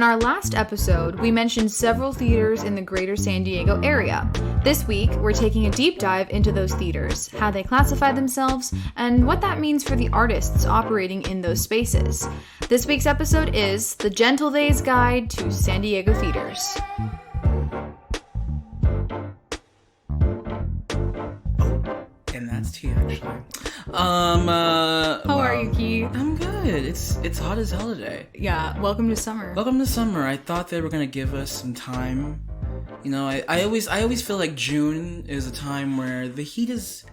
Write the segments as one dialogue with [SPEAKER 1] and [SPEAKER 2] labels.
[SPEAKER 1] our last episode, we mentioned several theaters in the greater San Diego area. This week, we're taking a deep dive into those theaters, how they classify themselves, and what that means for the artists operating in those spaces. This week's episode is The Gentlethey's Guide to San Diego Theaters.
[SPEAKER 2] And that's tea, actually.
[SPEAKER 1] How are you, Key?
[SPEAKER 2] I'm good. It's hot as hell today.
[SPEAKER 1] Yeah, welcome to summer.
[SPEAKER 2] Welcome to summer. I thought they were gonna give us some time. You know, I always feel like June is a time where the heat is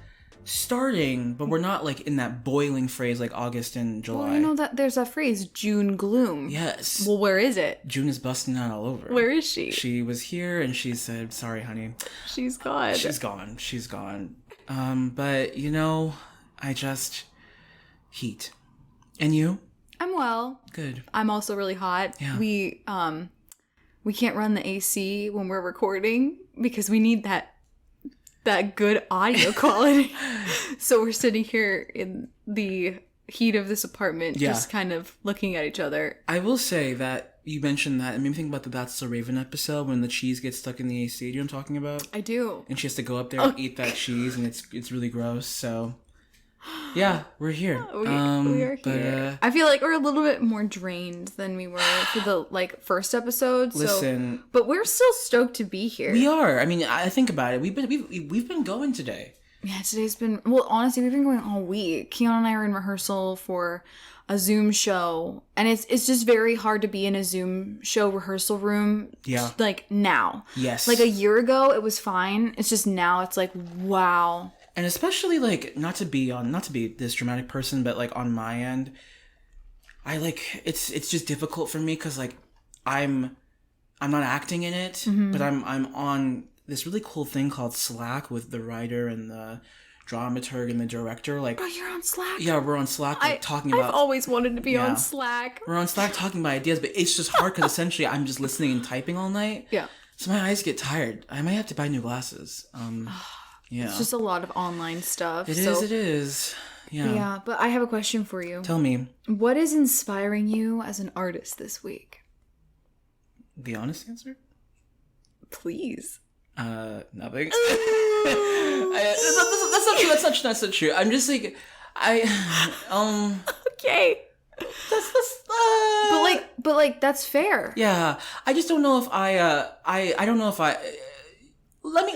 [SPEAKER 2] starting, but we're not like in that boiling phase like August and July.
[SPEAKER 1] Well, you know that there's a phrase, June gloom.
[SPEAKER 2] Yes.
[SPEAKER 1] Well, where is it?
[SPEAKER 2] June is busting out all over.
[SPEAKER 1] Where is she?
[SPEAKER 2] She was here and she said, "Sorry, honey."
[SPEAKER 1] She's gone.
[SPEAKER 2] She's gone. But you know, heat. And you?
[SPEAKER 1] I'm well.
[SPEAKER 2] Good.
[SPEAKER 1] I'm also really hot.
[SPEAKER 2] Yeah.
[SPEAKER 1] We can't run the AC when we're recording because we need that good audio quality. So we're sitting here in the heat of this apartment, just kind of looking at each other.
[SPEAKER 2] I will say that you mentioned that, and made me think about the That's So Raven episode when the cheese gets stuck in the AC. Do you know what I'm talking about?
[SPEAKER 1] I do.
[SPEAKER 2] And she has to go up there and eat that cheese, and it's really gross. So, yeah, we're here.
[SPEAKER 1] We are here. I feel like we're a little bit more drained than we were for the first episode.
[SPEAKER 2] Listen,
[SPEAKER 1] but we're still stoked to be here.
[SPEAKER 2] We are. I mean, I think about it. We've been going today.
[SPEAKER 1] Yeah, today's been... Well, honestly, we've been going all week. Kian and I are in rehearsal for a Zoom show. And it's just very hard to be in a Zoom show rehearsal room.
[SPEAKER 2] Yeah.
[SPEAKER 1] Now.
[SPEAKER 2] Yes.
[SPEAKER 1] A year ago, it was fine. It's just now, it's like, wow. And
[SPEAKER 2] especially, not to be this dramatic person, but, on my end, it's just difficult for me because, I'm not acting in it, but I'm on this really cool thing called Slack with the writer and the dramaturg and the director.
[SPEAKER 1] Oh, you're on Slack?
[SPEAKER 2] Yeah, we're on Slack talking about...
[SPEAKER 1] I've always wanted to be on Slack.
[SPEAKER 2] We're on Slack talking about ideas, but it's just hard because essentially I'm just listening and typing all night.
[SPEAKER 1] Yeah.
[SPEAKER 2] So my eyes get tired. I might have to buy new glasses. Yeah.
[SPEAKER 1] It's just a lot of online stuff.
[SPEAKER 2] It is. Yeah.
[SPEAKER 1] Yeah, but I have a question for you.
[SPEAKER 2] Tell me.
[SPEAKER 1] What is inspiring you as an artist this week?
[SPEAKER 2] The honest answer?
[SPEAKER 1] Please.
[SPEAKER 2] Nothing. That's not true. I'm just okay. But that's fair. Yeah. I just don't know if I don't know if let me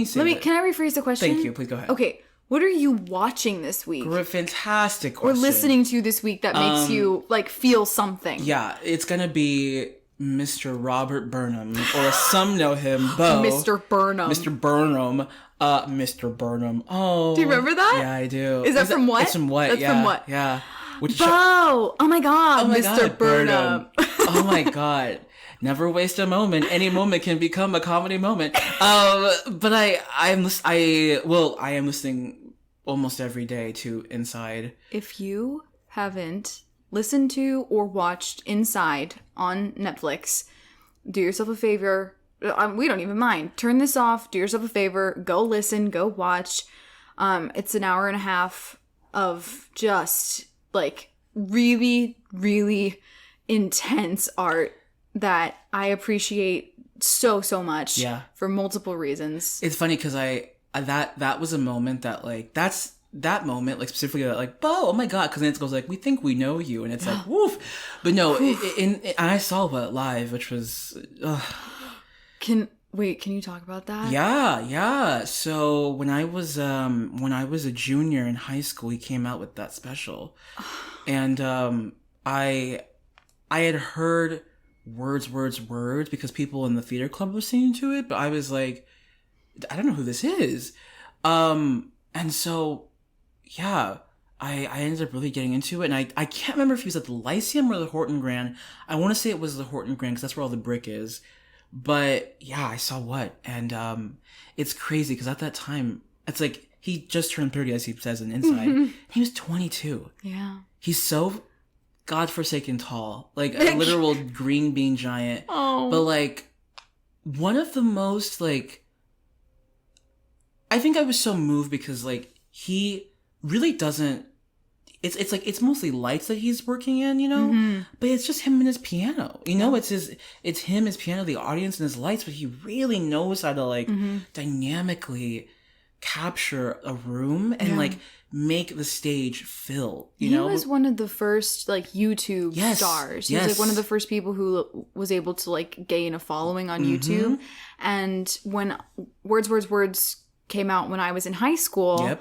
[SPEAKER 2] say
[SPEAKER 1] can I rephrase the question?
[SPEAKER 2] Thank you. Please go ahead.
[SPEAKER 1] Okay. What are you watching this week?
[SPEAKER 2] Fantastic question.
[SPEAKER 1] Or listening to this week that makes you feel something?
[SPEAKER 2] Yeah, it's gonna be Mr. Robert Burnham, or as some know him, Bo.
[SPEAKER 1] Mr. Burnham.
[SPEAKER 2] Mr. Burnham. Mr. Burnham. Oh.
[SPEAKER 1] Do you remember that?
[SPEAKER 2] Yeah, I do.
[SPEAKER 1] Is that from what?
[SPEAKER 2] It's from what?
[SPEAKER 1] That's from what?
[SPEAKER 2] Yeah.
[SPEAKER 1] Bo! Oh my god, Mr. Burnham.
[SPEAKER 2] Oh my god. Never waste a moment. Any moment can become a comedy moment. But I am listening almost every day to Inside.
[SPEAKER 1] If you haven't listened to or watched Inside on Netflix, do yourself a favor. We don't even mind. Turn this off. Do yourself a favor. Go listen. Go watch. It's an hour and a half of just really, really intense art that I appreciate so much.
[SPEAKER 2] Yeah.
[SPEAKER 1] For multiple reasons.
[SPEAKER 2] It's funny because that was a moment that that's that moment, specifically Bo, oh my god, because then it goes we think we know you, and it's woof. But no, and I saw what live, which was
[SPEAKER 1] Can you talk about that?
[SPEAKER 2] Yeah. So when I was a junior in high school, he came out with that special. And I had heard words because people in the theater club were singing to it, but I was like, I don't know who this is. And so yeah, I ended up really getting into it, and I can't remember if he was at the Lyceum or the Horton Grand. I want to say it was the Horton Grand because that's where all the brick is. But yeah, I saw what, and it's crazy because at that time, it's he just turned 30, as he says in Inside. He was 22.
[SPEAKER 1] Yeah.
[SPEAKER 2] He's so godforsaken tall, a literal green bean giant.
[SPEAKER 1] Oh.
[SPEAKER 2] But one of the most I think I was so moved because he really doesn't. it's like it's mostly lights that he's working in, you know, but it's just him and his piano, you know. It's him, his piano, the audience, and his lights. But he really knows how to like dynamically capture a room and like make the stage fill. You know,
[SPEAKER 1] he was one of the first like YouTube stars. He was like one of the first people who was able to like gain a following on YouTube. And when Words came out when I was in high school,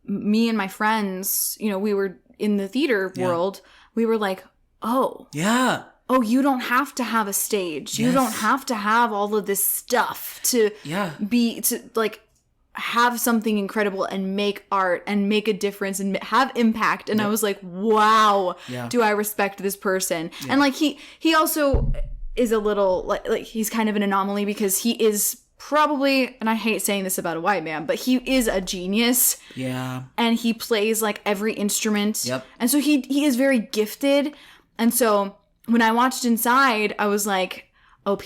[SPEAKER 1] me and my friends, you know, we were in the theater world. We were like, oh, you don't have to have a stage. You don't have to have all of this stuff to like have something incredible and make art and make a difference and have impact. And I was like, wow, do I respect this person? And like he also is a little like he's kind of an anomaly because he is probably, and I hate saying this about a white man, but he is a genius. Yeah. And he plays like every instrument. Yep. And so he is very gifted. And so when I watched Inside, I was like, oh,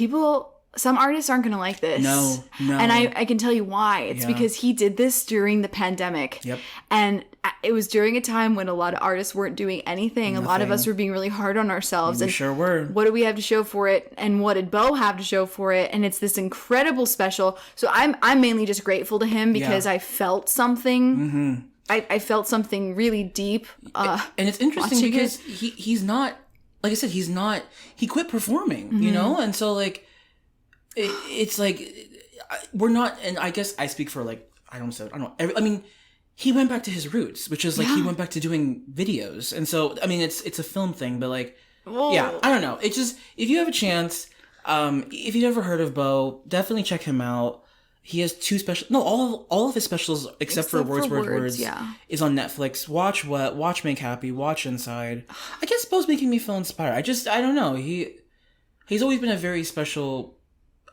[SPEAKER 1] some artists aren't going to like this. No. And I can tell you why. It's because he did this during the pandemic. Yep. And it was during a time when a lot of artists weren't doing anything. A lot of us were being really hard on ourselves.
[SPEAKER 2] We sure were.
[SPEAKER 1] What do we have to show for it? And what did Bo have to show for it? And it's this incredible special. So I'm mainly just grateful to him because I felt something. I felt something really deep.
[SPEAKER 2] And it's interesting because he's not, like I said, he quit performing, you know? And so like, it's like we're not, and I guess I speak for like I don't know. I mean, he went back to his roots, which is like he went back to doing videos, and so I mean it's a film thing, but like I don't know. It's just if you have a chance, if you've never heard of Bo, definitely check him out. He has all of his specials except for Words is on Netflix. Watch Make Happy, watch Inside. I guess Bo's making me feel inspired. I don't know. He's always been a very special.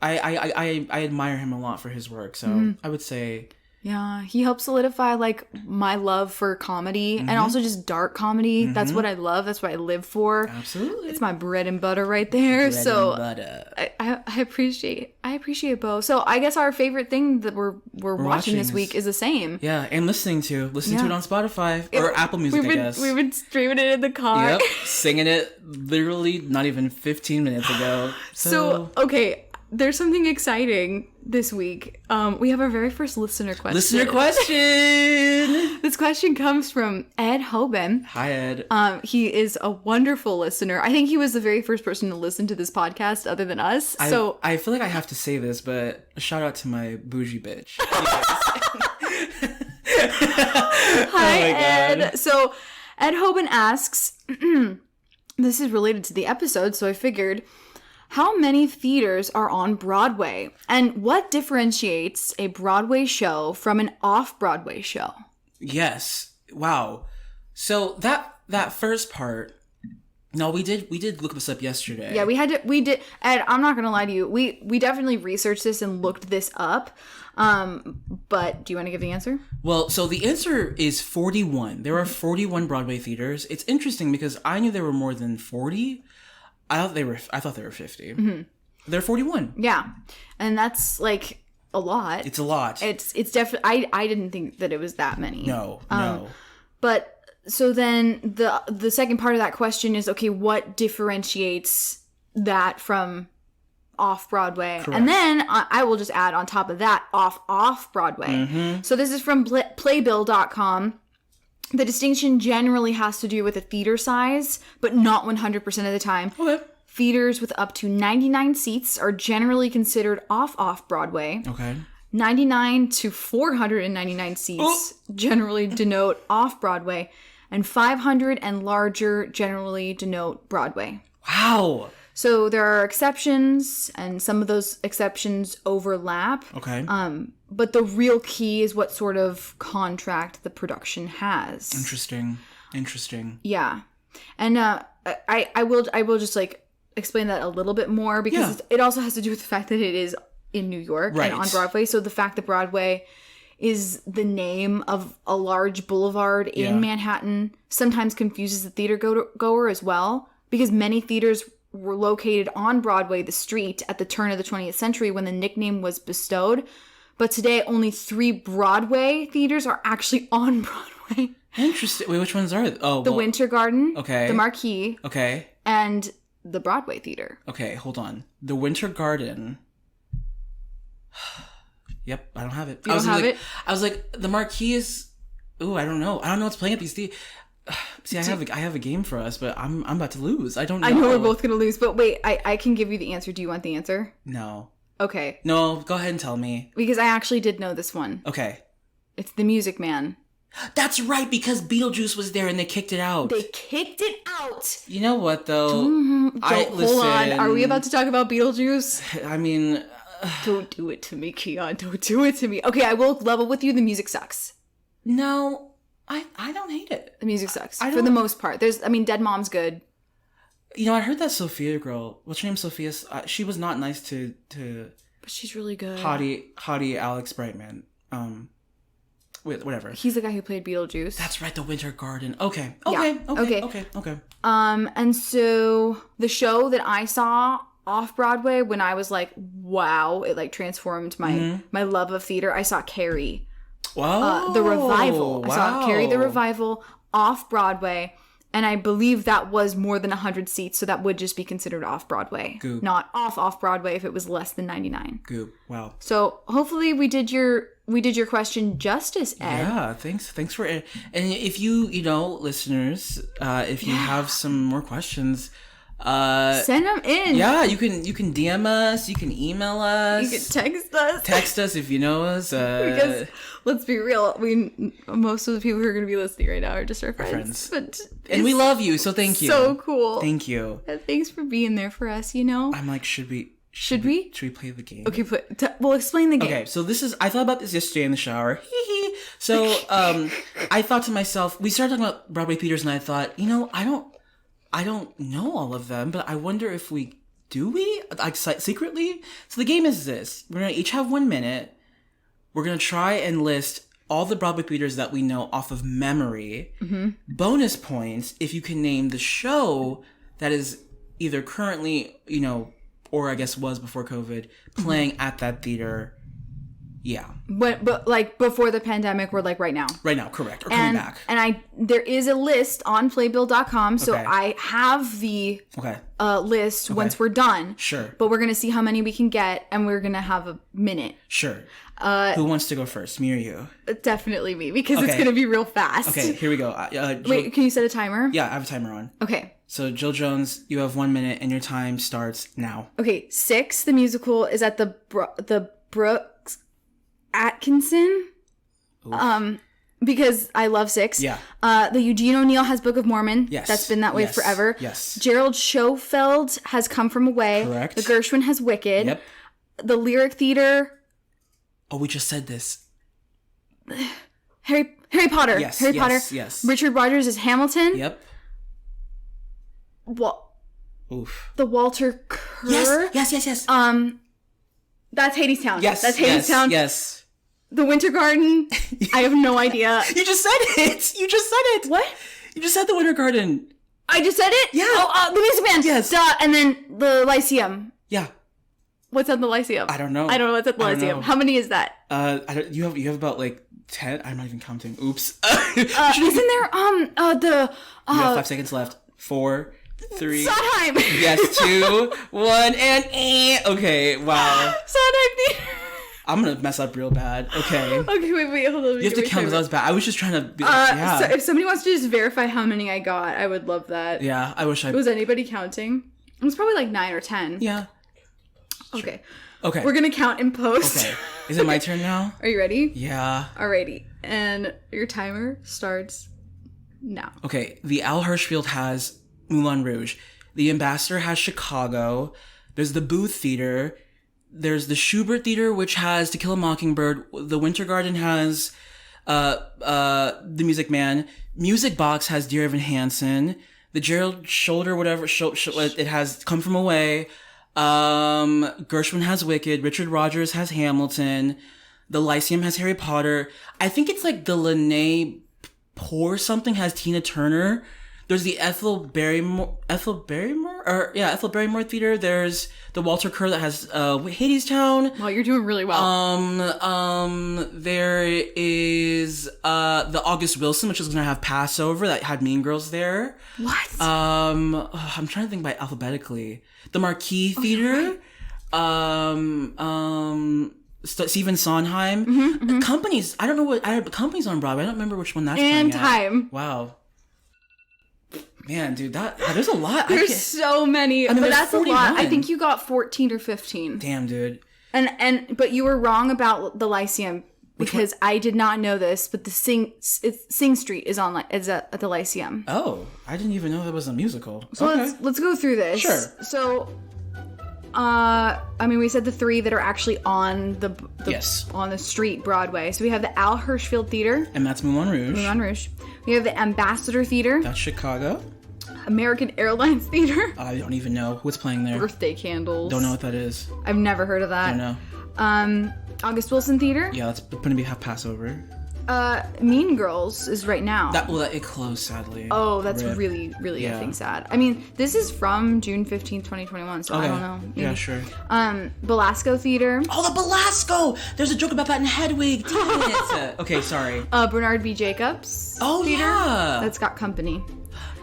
[SPEAKER 2] I admire him a lot for his work, so I would say
[SPEAKER 1] he helped solidify like my love for comedy and also just dark comedy. That's what I love. That's what I live for.
[SPEAKER 2] Absolutely,
[SPEAKER 1] it's my bread and butter right there. I appreciate Bo. So I guess our favorite thing that we're watching this week is the same.
[SPEAKER 2] Yeah, and listening to it on Spotify or Apple Music. I guess
[SPEAKER 1] we've been streaming it in the car.
[SPEAKER 2] Yep, singing it literally not even 15 minutes ago.
[SPEAKER 1] So okay. There's something exciting this week. We have our very first listener question. This question comes from Ed Hoban.
[SPEAKER 2] Hi, Ed.
[SPEAKER 1] He is a wonderful listener. I think he was the very first person to listen to this podcast other than us. So
[SPEAKER 2] I feel like I have to say this, but a shout out to my bougie bitch.
[SPEAKER 1] Hi, Ed. So Ed Hoban asks, this is related to the episode, so I figured... How many theaters are on Broadway? And what differentiates a Broadway show from an off-Broadway show?
[SPEAKER 2] Yes. Wow. So that first part, no, we did look this up yesterday.
[SPEAKER 1] Yeah, we did. Ed, I'm not going to lie to you. We definitely researched this and looked this up. But do you want to give the answer?
[SPEAKER 2] Well, so the answer is 41. There are 41 Broadway theaters. It's interesting because I knew there were more than 40. I thought they were 50. They're 41.
[SPEAKER 1] Yeah. And that's like a lot.
[SPEAKER 2] It's a lot.
[SPEAKER 1] It's definitely, I didn't think that it was that many.
[SPEAKER 2] No.
[SPEAKER 1] But so then the second part of that question is, okay, what differentiates that from off-Broadway? Correct. And then I will just add on top of that off-Broadway. So this is from playbill.com. The distinction generally has to do with the theater size, but not 100% of the time. Okay. Theaters with up to 99 seats are generally considered off-Broadway. Okay. 99 to 499 seats generally denote off-Broadway, and 500 and larger generally denote Broadway.
[SPEAKER 2] Wow.
[SPEAKER 1] So there are exceptions, and some of those exceptions overlap. Okay. But the real key is what sort of contract the production has.
[SPEAKER 2] Interesting.
[SPEAKER 1] Yeah. And I will just like explain that a little bit more because it also has to do with the fact that it is in New York and on Broadway. So the fact that Broadway is the name of a large boulevard in Manhattan sometimes confuses the theater goer as well, because many theaters were located on Broadway, the street, at the turn of the 20th century when the nickname was bestowed. But today, only 3 Broadway theaters are actually on Broadway.
[SPEAKER 2] Interesting. Wait, which ones are?
[SPEAKER 1] The Winter Garden.
[SPEAKER 2] Okay.
[SPEAKER 1] The Marquee.
[SPEAKER 2] Okay.
[SPEAKER 1] And the Broadway Theater.
[SPEAKER 2] Okay, hold on. The Winter Garden. Yep, I don't have it.
[SPEAKER 1] You don't have it?
[SPEAKER 2] I was like, the Marquee is. Ooh, I don't know. I don't know what's playing at these. See, I have a game for us, but I'm about to lose. I don't know.
[SPEAKER 1] I know we're both gonna lose, but wait, I can give you the answer. Do you want the answer?
[SPEAKER 2] No.
[SPEAKER 1] Okay.
[SPEAKER 2] No, go ahead and tell me.
[SPEAKER 1] Because I actually did know this one.
[SPEAKER 2] Okay.
[SPEAKER 1] It's The Music Man.
[SPEAKER 2] That's right, because Beetlejuice was there and they kicked it out.
[SPEAKER 1] They kicked it out.
[SPEAKER 2] You know what, though?
[SPEAKER 1] Hold on. Are we about to talk about Beetlejuice?
[SPEAKER 2] I mean...
[SPEAKER 1] Don't do it to me, Kian. Don't do it to me. Okay, I will level with you. The music sucks.
[SPEAKER 2] No, I don't hate it.
[SPEAKER 1] The music sucks. For the most part. Dead Mom's good.
[SPEAKER 2] You know, I heard that Sophia girl, what's her name, Sophia? She was not nice to
[SPEAKER 1] But she's really good.
[SPEAKER 2] Hottie Alex Brightman. Whatever.
[SPEAKER 1] He's the guy who played Beetlejuice.
[SPEAKER 2] That's right, the Winter Garden. Okay.
[SPEAKER 1] And so the show that I saw off-Broadway when I was like, wow, it like transformed my love of theater. I saw Carrie.
[SPEAKER 2] Wow.
[SPEAKER 1] The revival. Wow. I saw Carrie the Revival off-Broadway. And I believe that was more than 100 seats, so that would just be considered off-Broadway.
[SPEAKER 2] Goop.
[SPEAKER 1] Not off-Broadway if it was less than 99.
[SPEAKER 2] Goop. Wow.
[SPEAKER 1] So hopefully we did your question justice, Ed.
[SPEAKER 2] Yeah, thanks for it. And if you listeners, if you have some more questions,
[SPEAKER 1] send them in.
[SPEAKER 2] Yeah, you can DM us, you can email us,
[SPEAKER 1] you can text us
[SPEAKER 2] if you know us.
[SPEAKER 1] Because let's be real, most of the people who are going to be listening right now are just our friends.
[SPEAKER 2] And we love you, so thank you.
[SPEAKER 1] So cool.
[SPEAKER 2] Thank you.
[SPEAKER 1] And thanks for being there for us. I'm
[SPEAKER 2] like, should we play the game?
[SPEAKER 1] Okay, we'll explain the game.
[SPEAKER 2] Okay, so I thought about this yesterday in the shower. So I thought to myself, we started talking about Broadway theaters, and I thought, I don't know all of them, but I wonder if we like secretly. So the game is this: we're gonna each have 1 minute. We're gonna try and list all the Broadway theaters that we know off of memory. Mm-hmm. Bonus points if you can name the show that is either currently, or I guess was before COVID, playing at that theater. Yeah.
[SPEAKER 1] But like before the pandemic, we're like right now.
[SPEAKER 2] Right now, correct. Or coming back.
[SPEAKER 1] And there is a list on playbill.com, so I have the list once we're done.
[SPEAKER 2] Sure.
[SPEAKER 1] But we're going to see how many we can get, and we're going to have a minute.
[SPEAKER 2] Sure. Who wants to go first, me or you?
[SPEAKER 1] Definitely me, because it's going to be real fast.
[SPEAKER 2] Okay, here we go.
[SPEAKER 1] Wait, can you set a timer?
[SPEAKER 2] Yeah, I have a timer on.
[SPEAKER 1] Okay.
[SPEAKER 2] So, Jill Jones, you have 1 minute, and your time starts now.
[SPEAKER 1] Okay, 6, the musical, is at the Brooks Atkinson. Oof. Because I love 6.
[SPEAKER 2] Yeah.
[SPEAKER 1] The Eugene O'Neill has Book of Mormon.
[SPEAKER 2] Yes.
[SPEAKER 1] That's been that way forever.
[SPEAKER 2] Yes.
[SPEAKER 1] Gerald Schofield has Come From Away.
[SPEAKER 2] Correct.
[SPEAKER 1] The Gershwin has Wicked.
[SPEAKER 2] Yep.
[SPEAKER 1] The Lyric Theater.
[SPEAKER 2] Oh, we just said this.
[SPEAKER 1] Harry Potter.
[SPEAKER 2] Yes.
[SPEAKER 1] Harry Potter.
[SPEAKER 2] Yes.
[SPEAKER 1] Richard Rogers is Hamilton.
[SPEAKER 2] Yep. Oof.
[SPEAKER 1] The Walter Kerr.
[SPEAKER 2] Yes.
[SPEAKER 1] That's Hadestown.
[SPEAKER 2] Yes.
[SPEAKER 1] That's Hadestown.
[SPEAKER 2] Yes.
[SPEAKER 1] The Winter Garden. I have no idea.
[SPEAKER 2] You just said it.
[SPEAKER 1] What?
[SPEAKER 2] You just said the Winter Garden.
[SPEAKER 1] I just said it?
[SPEAKER 2] Yeah.
[SPEAKER 1] Oh, the Music Man.
[SPEAKER 2] Yes.
[SPEAKER 1] Duh. And then the Lyceum.
[SPEAKER 2] Yeah.
[SPEAKER 1] What's at the Lyceum?
[SPEAKER 2] I don't know.
[SPEAKER 1] What's at the Lyceum. How many is that?
[SPEAKER 2] You have about like 10. I'm not even counting. Oops.
[SPEAKER 1] Isn't there
[SPEAKER 2] You have 5 seconds left. 4, 3.
[SPEAKER 1] Sondheim.
[SPEAKER 2] Yes, 2, 1, and okay. Wow.
[SPEAKER 1] Sondheim Theater.
[SPEAKER 2] I'm gonna mess up real bad. Okay.
[SPEAKER 1] Okay, wait, hold on.
[SPEAKER 2] You have to count because that was bad. I was just trying to be
[SPEAKER 1] So if somebody wants to just verify how many I got, I would love that.
[SPEAKER 2] Yeah, I wish I...
[SPEAKER 1] Was anybody counting? It was probably like 9 or 10.
[SPEAKER 2] Yeah.
[SPEAKER 1] Okay.
[SPEAKER 2] We're
[SPEAKER 1] gonna count in post.
[SPEAKER 2] Okay. Is it my turn now?
[SPEAKER 1] Are you ready?
[SPEAKER 2] Yeah.
[SPEAKER 1] Alrighty. And your timer starts now.
[SPEAKER 2] Okay. The Al Hirschfield has Moulin Rouge. The Ambassador has Chicago. There's the Booth Theater. There's the Schubert Theater, which has To Kill a Mockingbird. The Winter Garden has The Music Man. Music Box has Dear Evan Hansen. The Gerald Shoulder, whatever, it has Come From Away. Gershwin has Wicked. Richard Rogers has Hamilton. The Lyceum has Harry Potter. I think it's like the Lene Pour something has Tina Turner. There's the Ethel Barrymore Theater. There's the Walter Kerr that has Hadestown.
[SPEAKER 1] Well, you're doing really well.
[SPEAKER 2] There is the August Wilson, which is gonna have Passover, that had Mean Girls there.
[SPEAKER 1] What?
[SPEAKER 2] I'm trying to think by alphabetically. The Marquis Theater. Stephen Sondheim. Companies. I don't know what. I have companies on Broadway. I don't remember which one that's
[SPEAKER 1] And
[SPEAKER 2] playing at.
[SPEAKER 1] Time.
[SPEAKER 2] Wow. Man, dude, there's a lot.
[SPEAKER 1] There's so many,
[SPEAKER 2] I mean,
[SPEAKER 1] but
[SPEAKER 2] there's
[SPEAKER 1] that's
[SPEAKER 2] 41.
[SPEAKER 1] a lot. I think you got 14 or 15.
[SPEAKER 2] Damn, dude.
[SPEAKER 1] But you were wrong about the Lyceum because I did not know this, but the Sing Street is at the Lyceum.
[SPEAKER 2] Oh, I didn't even know there was a musical.
[SPEAKER 1] So
[SPEAKER 2] okay.
[SPEAKER 1] let's go through this.
[SPEAKER 2] Sure.
[SPEAKER 1] So, we said the three that are actually on the on the street Broadway. So we have the Al Hirschfeld Theater,
[SPEAKER 2] And that's Moulin Rouge.
[SPEAKER 1] Moulin Rouge. We have the Ambassador Theater,
[SPEAKER 2] That's Chicago.
[SPEAKER 1] American Airlines Theater.
[SPEAKER 2] I don't even know what's playing there.
[SPEAKER 1] Birthday Candles.
[SPEAKER 2] Don't know what that is.
[SPEAKER 1] I've never heard of that.
[SPEAKER 2] Don't know.
[SPEAKER 1] August Wilson Theater.
[SPEAKER 2] Yeah, that's going to have Passover.
[SPEAKER 1] Mean Girls is right now.
[SPEAKER 2] It closed, sadly.
[SPEAKER 1] Oh, that's
[SPEAKER 2] Rip.
[SPEAKER 1] really,
[SPEAKER 2] Yeah.
[SPEAKER 1] I think, sad. I mean, this is from June 15th, 2021, so I don't know. Maybe.
[SPEAKER 2] Yeah, sure.
[SPEAKER 1] Belasco Theater.
[SPEAKER 2] Oh, the Belasco! There's a joke about that in Hedwig. Damn it. Okay, sorry.
[SPEAKER 1] Bernard B. Jacobs.
[SPEAKER 2] Oh,
[SPEAKER 1] Theater.
[SPEAKER 2] yeah.
[SPEAKER 1] That's got company.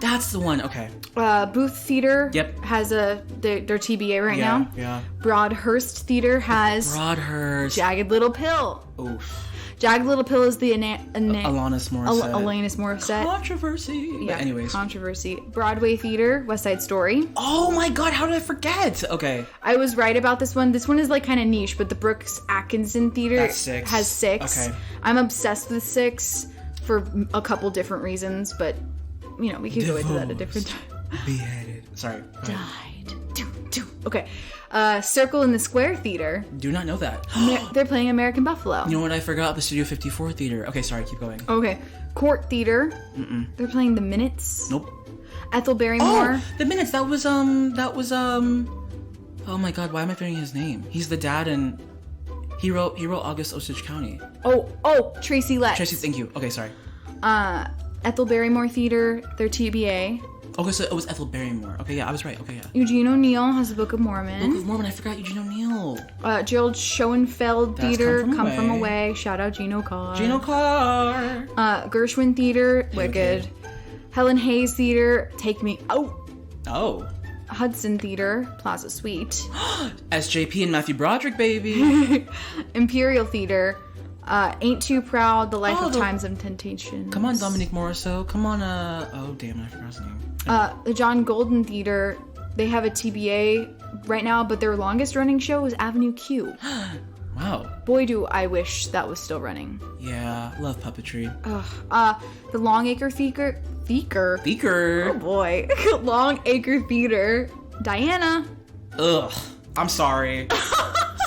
[SPEAKER 2] That's the one. Okay.
[SPEAKER 1] Booth Theater.
[SPEAKER 2] Yep.
[SPEAKER 1] Has their TBA right now.
[SPEAKER 2] Yeah.
[SPEAKER 1] Broadhurst Theater has
[SPEAKER 2] Broadhurst.
[SPEAKER 1] Jagged Little Pill.
[SPEAKER 2] Oof.
[SPEAKER 1] Jagged Little Pill is the
[SPEAKER 2] Alanis Morissette.
[SPEAKER 1] Alanis Morissette.
[SPEAKER 2] Controversy.
[SPEAKER 1] Yeah,
[SPEAKER 2] But anyways.
[SPEAKER 1] controversy. Broadway Theater, West Side Story.
[SPEAKER 2] Oh my god, how did I forget? Okay.
[SPEAKER 1] I was right about this one. This one is like kind of niche, but the Brooks Atkinson Theater
[SPEAKER 2] That's 6.
[SPEAKER 1] has 6.
[SPEAKER 2] Okay.
[SPEAKER 1] I'm obsessed with 6 for a couple different reasons, but we can go into that at a different time.
[SPEAKER 2] Beheaded. Sorry. Go ahead.
[SPEAKER 1] Died. Okay. Circle in the Square Theater.
[SPEAKER 2] Do not know that.
[SPEAKER 1] They're playing American Buffalo.
[SPEAKER 2] You know what I forgot? The Studio 54 Theater. Okay, sorry, keep going.
[SPEAKER 1] Okay. Court Theater. They're playing The Minutes.
[SPEAKER 2] Nope.
[SPEAKER 1] Ethel Barrymore.
[SPEAKER 2] Oh, the Minutes. That was oh my god, why am I forgetting his name? He's the dad and he wrote August Osage County.
[SPEAKER 1] Oh, Tracy Letts.
[SPEAKER 2] Tracy, thank you. Okay, sorry.
[SPEAKER 1] Ethel Barrymore Theater, their TBA.
[SPEAKER 2] Okay, so it was Ethel Barrymore. Okay, yeah, I was right. Okay, yeah.
[SPEAKER 1] Eugene O'Neill has the Book of Mormon.
[SPEAKER 2] Book of Mormon, I forgot Eugene O'Neill.
[SPEAKER 1] Gerald Schoenfeld
[SPEAKER 2] That's
[SPEAKER 1] Theater,
[SPEAKER 2] Come
[SPEAKER 1] From Away. Shout out Gino Carr.
[SPEAKER 2] Gino Carr.
[SPEAKER 1] Gershwin Theater, Wicked.
[SPEAKER 2] Okay.
[SPEAKER 1] Helen Hayes Theater, Take Me Out.
[SPEAKER 2] Oh.
[SPEAKER 1] Hudson Theater, Plaza Suite.
[SPEAKER 2] SJP and Matthew Broderick, baby.
[SPEAKER 1] Imperial Theater, Ain't Too Proud, The Life of Times of Temptation.
[SPEAKER 2] Come on, Dominique Morisseau. Come on, oh, damn, I forgot his name.
[SPEAKER 1] The John Golden Theater, they have a TBA right now, but their longest running show was Avenue Q.
[SPEAKER 2] Wow.
[SPEAKER 1] Boy, do I wish that was still running.
[SPEAKER 2] Yeah, love puppetry.
[SPEAKER 1] The Longacre Theater.
[SPEAKER 2] Beaker.
[SPEAKER 1] Oh boy. Longacre Theater. Diana.
[SPEAKER 2] Ugh. I'm sorry.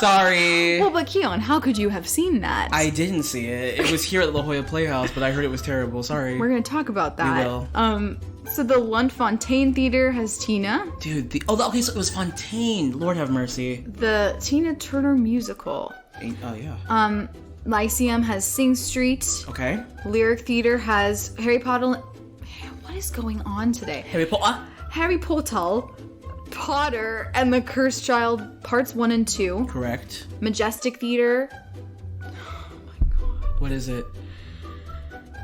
[SPEAKER 2] Sorry.
[SPEAKER 1] Well, but Kian, how could you have seen that?
[SPEAKER 2] I didn't see it. It was here at the La Jolla Playhouse, but I heard it was terrible. Sorry.
[SPEAKER 1] We're gonna talk about that.
[SPEAKER 2] We will.
[SPEAKER 1] So the Lunt-Fontaine Theater has Tina.
[SPEAKER 2] Dude, okay, so it was Fontaine. Lord have mercy.
[SPEAKER 1] The Tina Turner musical.
[SPEAKER 2] Oh, yeah.
[SPEAKER 1] Lyceum has Sing Street.
[SPEAKER 2] Okay.
[SPEAKER 1] Lyric Theater has Harry Potter. What is going on today?
[SPEAKER 2] Harry Potter.
[SPEAKER 1] Harry Potter and the Cursed Child Parts 1 and 2.
[SPEAKER 2] Correct.
[SPEAKER 1] Majestic Theater.
[SPEAKER 2] What is it?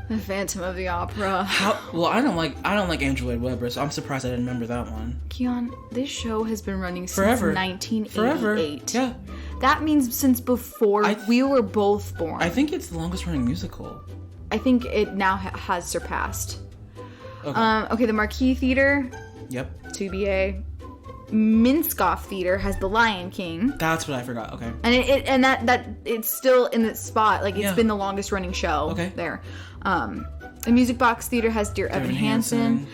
[SPEAKER 1] The Phantom of the Opera.
[SPEAKER 2] Well, I don't like Andrew Lloyd Webber, so I'm surprised I didn't remember that one.
[SPEAKER 1] Kian, this show has been running since
[SPEAKER 2] Forever.
[SPEAKER 1] 1988.
[SPEAKER 2] Forever. Yeah.
[SPEAKER 1] That means since before we were both born.
[SPEAKER 2] I think it's the longest running musical.
[SPEAKER 1] I think it now has surpassed.
[SPEAKER 2] Okay.
[SPEAKER 1] Okay, the Marquis Theater.
[SPEAKER 2] Yep.
[SPEAKER 1] TBA. Minskoff Theater has The Lion King.
[SPEAKER 2] That's what I forgot. Okay.
[SPEAKER 1] And that it's still in its spot. Like it's been the longest running show.
[SPEAKER 2] Okay.
[SPEAKER 1] There. The Music Box Theater has Dear Evan Hansen.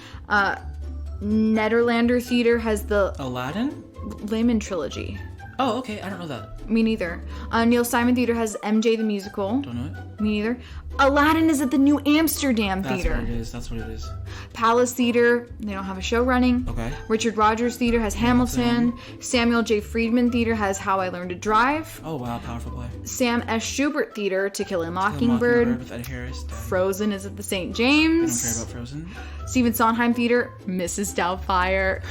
[SPEAKER 1] Nederlander Theater has the
[SPEAKER 2] Aladdin?
[SPEAKER 1] Lehman Trilogy.
[SPEAKER 2] Oh, okay. I don't know that.
[SPEAKER 1] Me neither. Neil Simon Theater has MJ the Musical.
[SPEAKER 2] Don't know it.
[SPEAKER 1] Me neither. Aladdin is at the New Amsterdam Theater.
[SPEAKER 2] That's what it is.
[SPEAKER 1] Palace Theater, they don't have a show running.
[SPEAKER 2] Okay.
[SPEAKER 1] Richard Rogers Theater has Hamilton. Samuel J. Friedman Theater has How I Learned to Drive.
[SPEAKER 2] Oh, wow. Powerful play.
[SPEAKER 1] Sam S. Schubert Theater, To Kill a Mockingbird.
[SPEAKER 2] With Ed Harris.
[SPEAKER 1] Frozen is at the St.
[SPEAKER 2] I
[SPEAKER 1] James.
[SPEAKER 2] don't care about Frozen.
[SPEAKER 1] Stephen Sondheim Theater, Mrs. Doubtfire.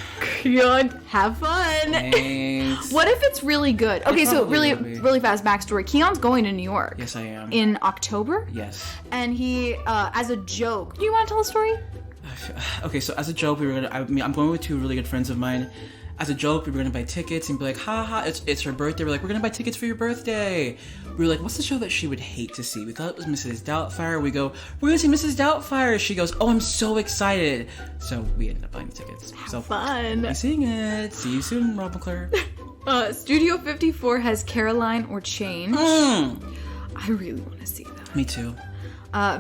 [SPEAKER 1] Kian, have fun.
[SPEAKER 2] Thanks.
[SPEAKER 1] What if it's really good? Okay, so
[SPEAKER 2] probably will be.
[SPEAKER 1] really fast backstory. Keon's going to New York.
[SPEAKER 2] Yes, I am.
[SPEAKER 1] In October?
[SPEAKER 2] Yes.
[SPEAKER 1] And he, as a joke, do you want to tell a story?
[SPEAKER 2] Okay, so as a joke, I'm going with two really good friends of mine. As a joke, we were gonna buy tickets and be like, ha, it's her birthday. We're like, we're gonna buy tickets for your birthday. We were like, what's the show that she would hate to see? We thought it was Mrs. Doubtfire. We go, we're gonna see Mrs. Doubtfire. She goes, oh, I'm so excited. So we ended up buying tickets. So
[SPEAKER 1] Fun.
[SPEAKER 2] be seeing it. See you soon, Rob McClure.
[SPEAKER 1] Studio 54 has Caroline or Change. I really want to see that.
[SPEAKER 2] Me too.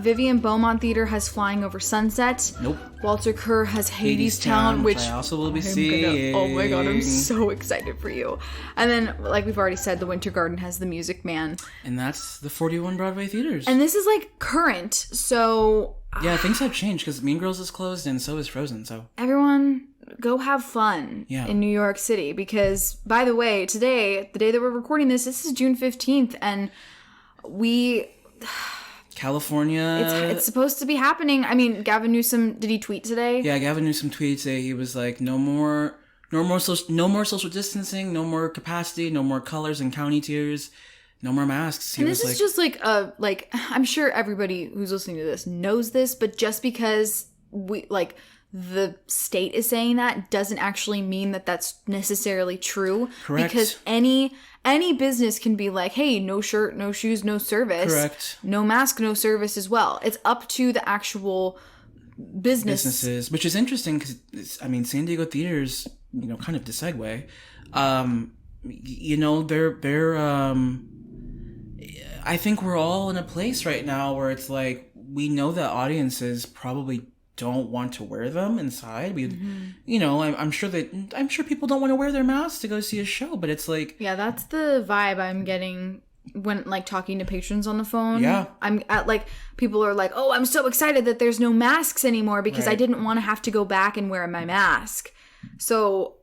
[SPEAKER 1] Vivian Beaumont Theater has Flying Over Sunset.
[SPEAKER 2] Nope.
[SPEAKER 1] Walter Kerr has Hadestown, which
[SPEAKER 2] I also will be seeing.
[SPEAKER 1] Oh my god, I'm so excited for you. And then, like we've already said, the Winter Garden has The Music Man.
[SPEAKER 2] And that's the 41 Broadway theaters.
[SPEAKER 1] And this is like current, so...
[SPEAKER 2] Yeah, things have changed because Mean Girls is closed and so is Frozen, so...
[SPEAKER 1] Everyone, go have fun in New York City. Because, by the way, today, the day that we're recording this is June 15th, and we...
[SPEAKER 2] California.
[SPEAKER 1] It's supposed to be happening. I mean, Gavin Newsom, did he tweet today?
[SPEAKER 2] Yeah, Gavin Newsom tweeted today. He was like, no more social distancing, no more capacity, no more colors and county tiers, no more masks.
[SPEAKER 1] And this is just like I'm sure everybody who's listening to this knows this, but just because the state is saying that doesn't actually mean that that's necessarily true.
[SPEAKER 2] Correct.
[SPEAKER 1] Because any business can be like, hey, no shirt, no shoes, no service.
[SPEAKER 2] Correct.
[SPEAKER 1] No mask, no service as well. It's up to the actual businesses.
[SPEAKER 2] Which is interesting because, San Diego theaters, kind of to segue, I think we're all in a place right now where it's like, we know that audiences probably don't want to wear them inside. I'm sure people don't want to wear their masks to go see a show, but it's like,
[SPEAKER 1] yeah, that's the vibe I'm getting when talking to patrons on the phone.
[SPEAKER 2] Yeah,
[SPEAKER 1] I'm at people are like, oh, I'm so excited that there's no masks anymore because I didn't want to have to go back and wear my mask. So,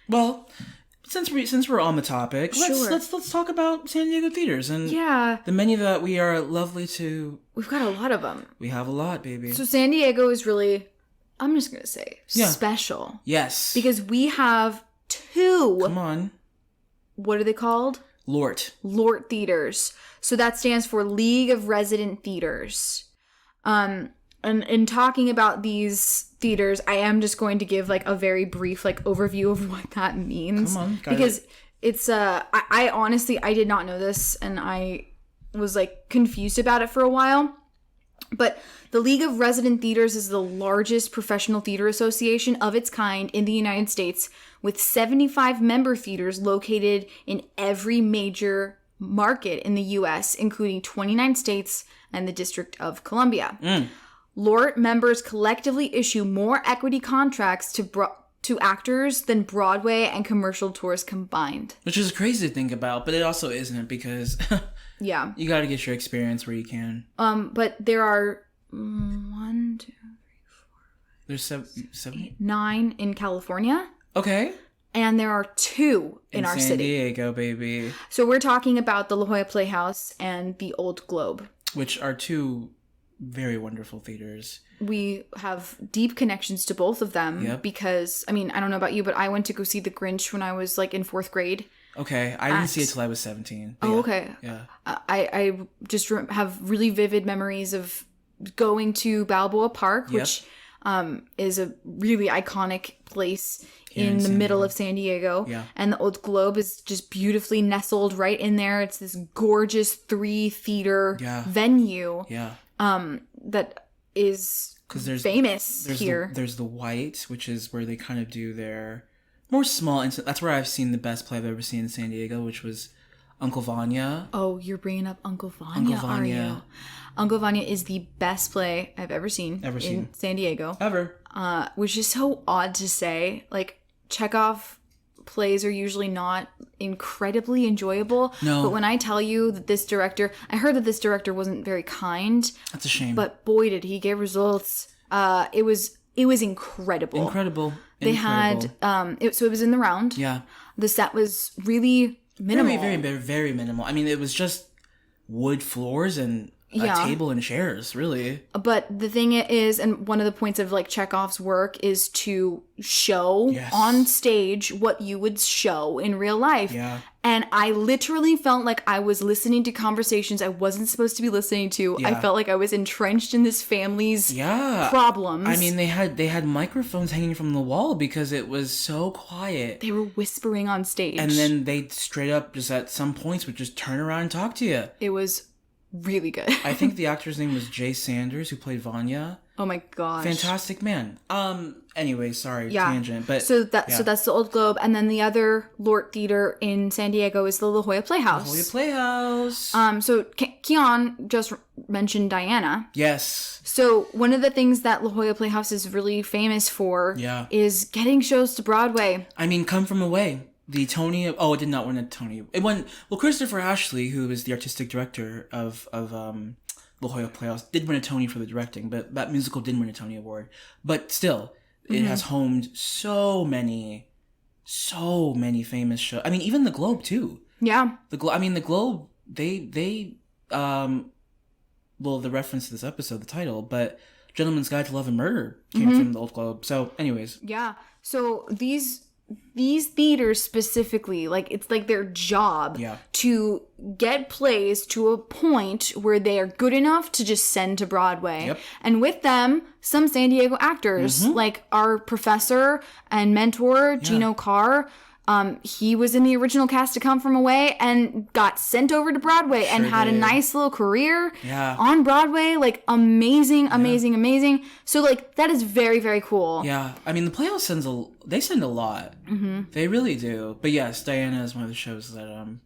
[SPEAKER 2] well, since we're on the topic, let's talk about San Diego theaters and the many that we are lovely to.
[SPEAKER 1] We've got a lot of them.
[SPEAKER 2] We have a lot, baby.
[SPEAKER 1] So San Diego is really, I'm just gonna say, special.
[SPEAKER 2] Yes,
[SPEAKER 1] because we have two.
[SPEAKER 2] Come on.
[SPEAKER 1] What are they called?
[SPEAKER 2] LORT
[SPEAKER 1] theaters. So that stands for League of Resident Theaters. And in talking about these theaters, I am just going to give a very brief overview of what that means.
[SPEAKER 2] Come on,
[SPEAKER 1] because it's I honestly I did not know this, and I was confused about it for a while. But the League of Resident Theaters is the largest professional theater association of its kind in the United States, with 75 member theaters located in every major market in the U.S., including 29 states and the District of Columbia. LORT members collectively issue more equity contracts to actors than Broadway and commercial tours combined.
[SPEAKER 2] Which is crazy to think about, but it also isn't, because
[SPEAKER 1] yeah,
[SPEAKER 2] you got to get your experience where you can.
[SPEAKER 1] But there are 1, 2, 3, 4.
[SPEAKER 2] There's seven?
[SPEAKER 1] 9 in California.
[SPEAKER 2] Okay.
[SPEAKER 1] And there are 2 in our
[SPEAKER 2] San
[SPEAKER 1] city.
[SPEAKER 2] Diego, baby.
[SPEAKER 1] So we're talking about the La Jolla Playhouse and the Old Globe,
[SPEAKER 2] which are 2 very wonderful theaters.
[SPEAKER 1] We have deep connections to both of them because, I don't know about you, but I went to go see The Grinch when I was in 4th grade.
[SPEAKER 2] Okay, I didn't see it till I was 17.
[SPEAKER 1] Oh, okay.
[SPEAKER 2] Yeah.
[SPEAKER 1] I just have really vivid memories of going to Balboa Park, which is a really iconic place in the middle of San Diego.
[SPEAKER 2] Yeah.
[SPEAKER 1] And the Old Globe is just beautifully nestled right in there. It's this gorgeous 3-theater venue.
[SPEAKER 2] Yeah.
[SPEAKER 1] That is famous here.
[SPEAKER 2] There's the White, which is where they kind of do their more small. That's where I've seen the best play I've ever seen in San Diego, which was Uncle Vanya.
[SPEAKER 1] Oh, you're bringing up Uncle Vanya, are you? Uncle Vanya is the best play I've ever seen in San Diego.
[SPEAKER 2] Ever.
[SPEAKER 1] Which is so odd to say. Chekhov plays are usually not incredibly enjoyable.
[SPEAKER 2] No.
[SPEAKER 1] But when I tell you that this director, I heard that this director wasn't very kind.
[SPEAKER 2] That's a shame.
[SPEAKER 1] But boy, did he give results. It was incredible.
[SPEAKER 2] Incredible.
[SPEAKER 1] They had, so it was in the round.
[SPEAKER 2] Yeah.
[SPEAKER 1] The set was really minimal.
[SPEAKER 2] Very, very, very minimal. I mean, it was just wood floors and a table and chairs, really.
[SPEAKER 1] But the thing is, and one of the points of like Chekhov's work is to show on stage what you would show in real life.
[SPEAKER 2] Yeah.
[SPEAKER 1] And I literally felt like I was listening to conversations I wasn't supposed to be listening to.
[SPEAKER 2] Yeah.
[SPEAKER 1] I felt like I was entrenched in this family's problems.
[SPEAKER 2] I mean, they had microphones hanging from the wall because it was so quiet.
[SPEAKER 1] They were whispering on stage.
[SPEAKER 2] And then they straight up just at some points would just turn around and talk to you.
[SPEAKER 1] It was really good.
[SPEAKER 2] I think the actor's name was Jay Sanders, who played Vanya.
[SPEAKER 1] Oh my gosh.
[SPEAKER 2] Fantastic man. Anyway, sorry, tangent. But
[SPEAKER 1] so that's the Old Globe, and then the other Lort Theater in San Diego is the La Jolla Playhouse.
[SPEAKER 2] La Jolla Playhouse.
[SPEAKER 1] So Kian just mentioned Diana.
[SPEAKER 2] Yes.
[SPEAKER 1] So one of the things that La Jolla Playhouse is really famous for is getting shows to Broadway.
[SPEAKER 2] I mean, Come From Away. The Tony... Oh, it did not win a Tony. It won... Well, Christopher Ashley, who is the artistic director of La Jolla Playhouse, did win a Tony for the directing, but that musical didn't win a Tony Award. But still, it has homed so many famous shows. I mean, even the Globe, too.
[SPEAKER 1] Yeah.
[SPEAKER 2] The Globe, they well, the reference to this episode, the title, but Gentleman's Guide to Love and Murder came from the Old Globe. So, anyways.
[SPEAKER 1] Yeah. So these theaters specifically, like, it's like their job to get plays to a point where they are good enough to just send to Broadway.
[SPEAKER 2] Yep.
[SPEAKER 1] And with them, some San Diego actors, like our professor and mentor, Gino Carr. He was in the original cast to Come From Away and got sent over to Broadway and had a nice little career on Broadway. Like, amazing. So, like, that is very, very cool.
[SPEAKER 2] Yeah. I mean, the Playhouse send a lot. Mm-hmm. They really do. But yes, Diana is one of the shows that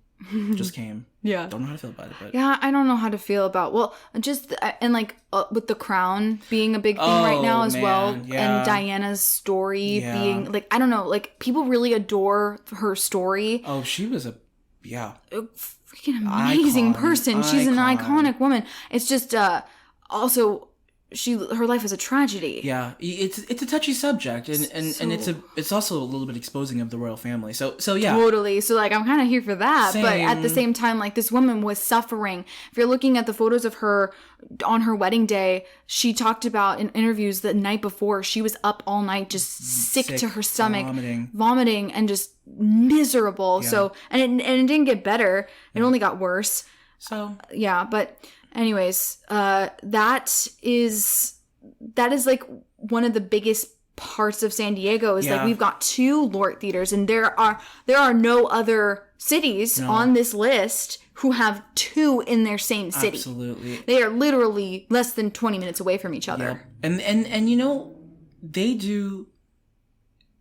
[SPEAKER 2] just came.
[SPEAKER 1] Yeah.
[SPEAKER 2] Don't know how to feel about it, but...
[SPEAKER 1] Yeah, I don't know how to feel about... Well, just... And, like, with The Crown being a big thing right now as well. Yeah. And Diana's story being... Like, I don't know. Like, people really adore her story.
[SPEAKER 2] Oh, she was a... Yeah.
[SPEAKER 1] A freaking amazing person. She's an iconic woman. It's just... Also... her life is a tragedy.
[SPEAKER 2] Yeah, it's a touchy subject, and it's also a little bit exposing of the royal family. So yeah,
[SPEAKER 1] totally. So like, I'm kind of here for that,
[SPEAKER 2] Same.
[SPEAKER 1] But at the same time, like, this woman was suffering. If you're looking at the photos of her on her wedding day, she talked about in interviews the night before she was up all night, just sick to her stomach, vomiting, and just miserable. Yeah. So and it didn't get better; it only got worse.
[SPEAKER 2] So
[SPEAKER 1] yeah, but. Anyways, that is like one of the biggest parts of San Diego is like we've got 2 Lort theaters, and there are no other cities on this list who have 2 in their same city.
[SPEAKER 2] Absolutely.
[SPEAKER 1] They are literally less than 20 minutes away from each other.
[SPEAKER 2] Yeah. And you know, they do.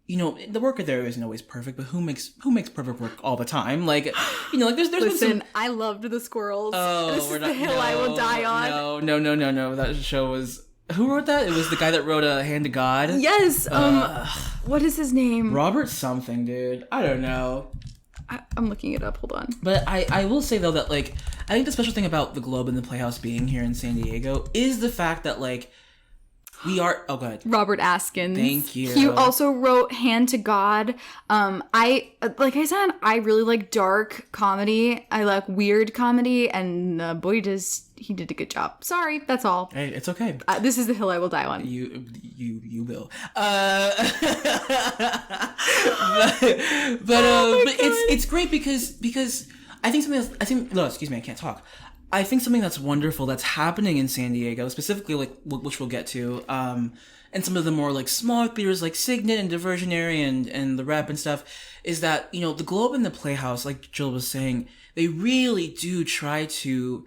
[SPEAKER 2] You know, the work there isn't always perfect, but who makes perfect work all the time? Like, you know, like there's been some...
[SPEAKER 1] I loved the squirrels.
[SPEAKER 2] Oh,
[SPEAKER 1] this is the hill I will die on.
[SPEAKER 2] No. That show was... Who wrote that? It was the guy that wrote A Hand to God.
[SPEAKER 1] Yes. What is his name?
[SPEAKER 2] Robert something, dude. I don't know.
[SPEAKER 1] I'm looking it up. Hold on.
[SPEAKER 2] But I will say, though, that, like, I think the special thing about the Globe and the Playhouse being here in San Diego is the fact that, like, we are... Oh, go ahead.
[SPEAKER 1] Robert Askins.
[SPEAKER 2] Thank you.
[SPEAKER 1] He also wrote Hand to God. Like I said, I really like dark comedy. I like weird comedy, and boy, he did a good job. Sorry, that's all.
[SPEAKER 2] Hey, it's okay.
[SPEAKER 1] This is the hill I will die on.
[SPEAKER 2] You will. But it's great because I think I can't talk. I think something that's wonderful that's happening in San Diego, specifically, like, which we'll get to, and some of the more, like, smaller theaters like Signet and Diversionary and the Rep and stuff, is that, you know, the Globe and the Playhouse, like Jill was saying, they really do try to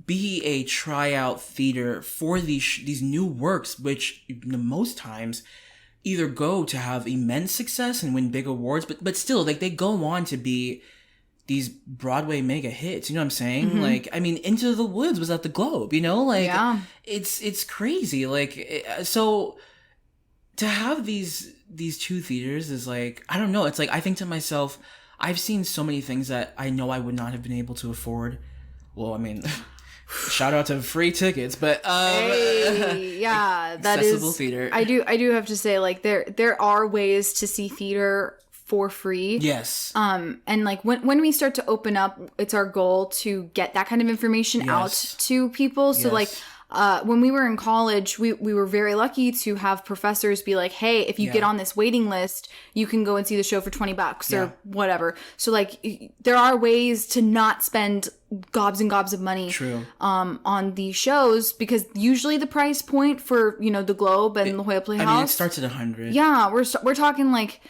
[SPEAKER 2] be a tryout theater for these new works, which, you know, most times either go to have immense success and win big awards, but still, like, they go on to be these Broadway mega hits, you know what I'm saying? Mm-hmm. Like, I mean, Into the Woods was at the Globe, you know? Like, it's crazy. Like, so to have these two theaters is like, I don't know. It's like, I think to myself, I've seen so many things that I know I would not have been able to afford. Well, I mean, shout out to free tickets, but
[SPEAKER 1] hey, yeah, that
[SPEAKER 2] accessible
[SPEAKER 1] is
[SPEAKER 2] theater.
[SPEAKER 1] I do have to say, like, there are ways to see theater for free.
[SPEAKER 2] Yes.
[SPEAKER 1] And like when we start to open up, it's our goal to get that kind of information out to people. So like when we were in college, we were very lucky to have professors be like, hey, if you get on this waiting list, you can go and see the show for $20 or whatever. So like there are ways to not spend gobs and gobs of money on these shows, because usually the price point for, you know, the Globe and La Jolla Playhouse,
[SPEAKER 2] I mean, it starts at $100.
[SPEAKER 1] Yeah, we're talking like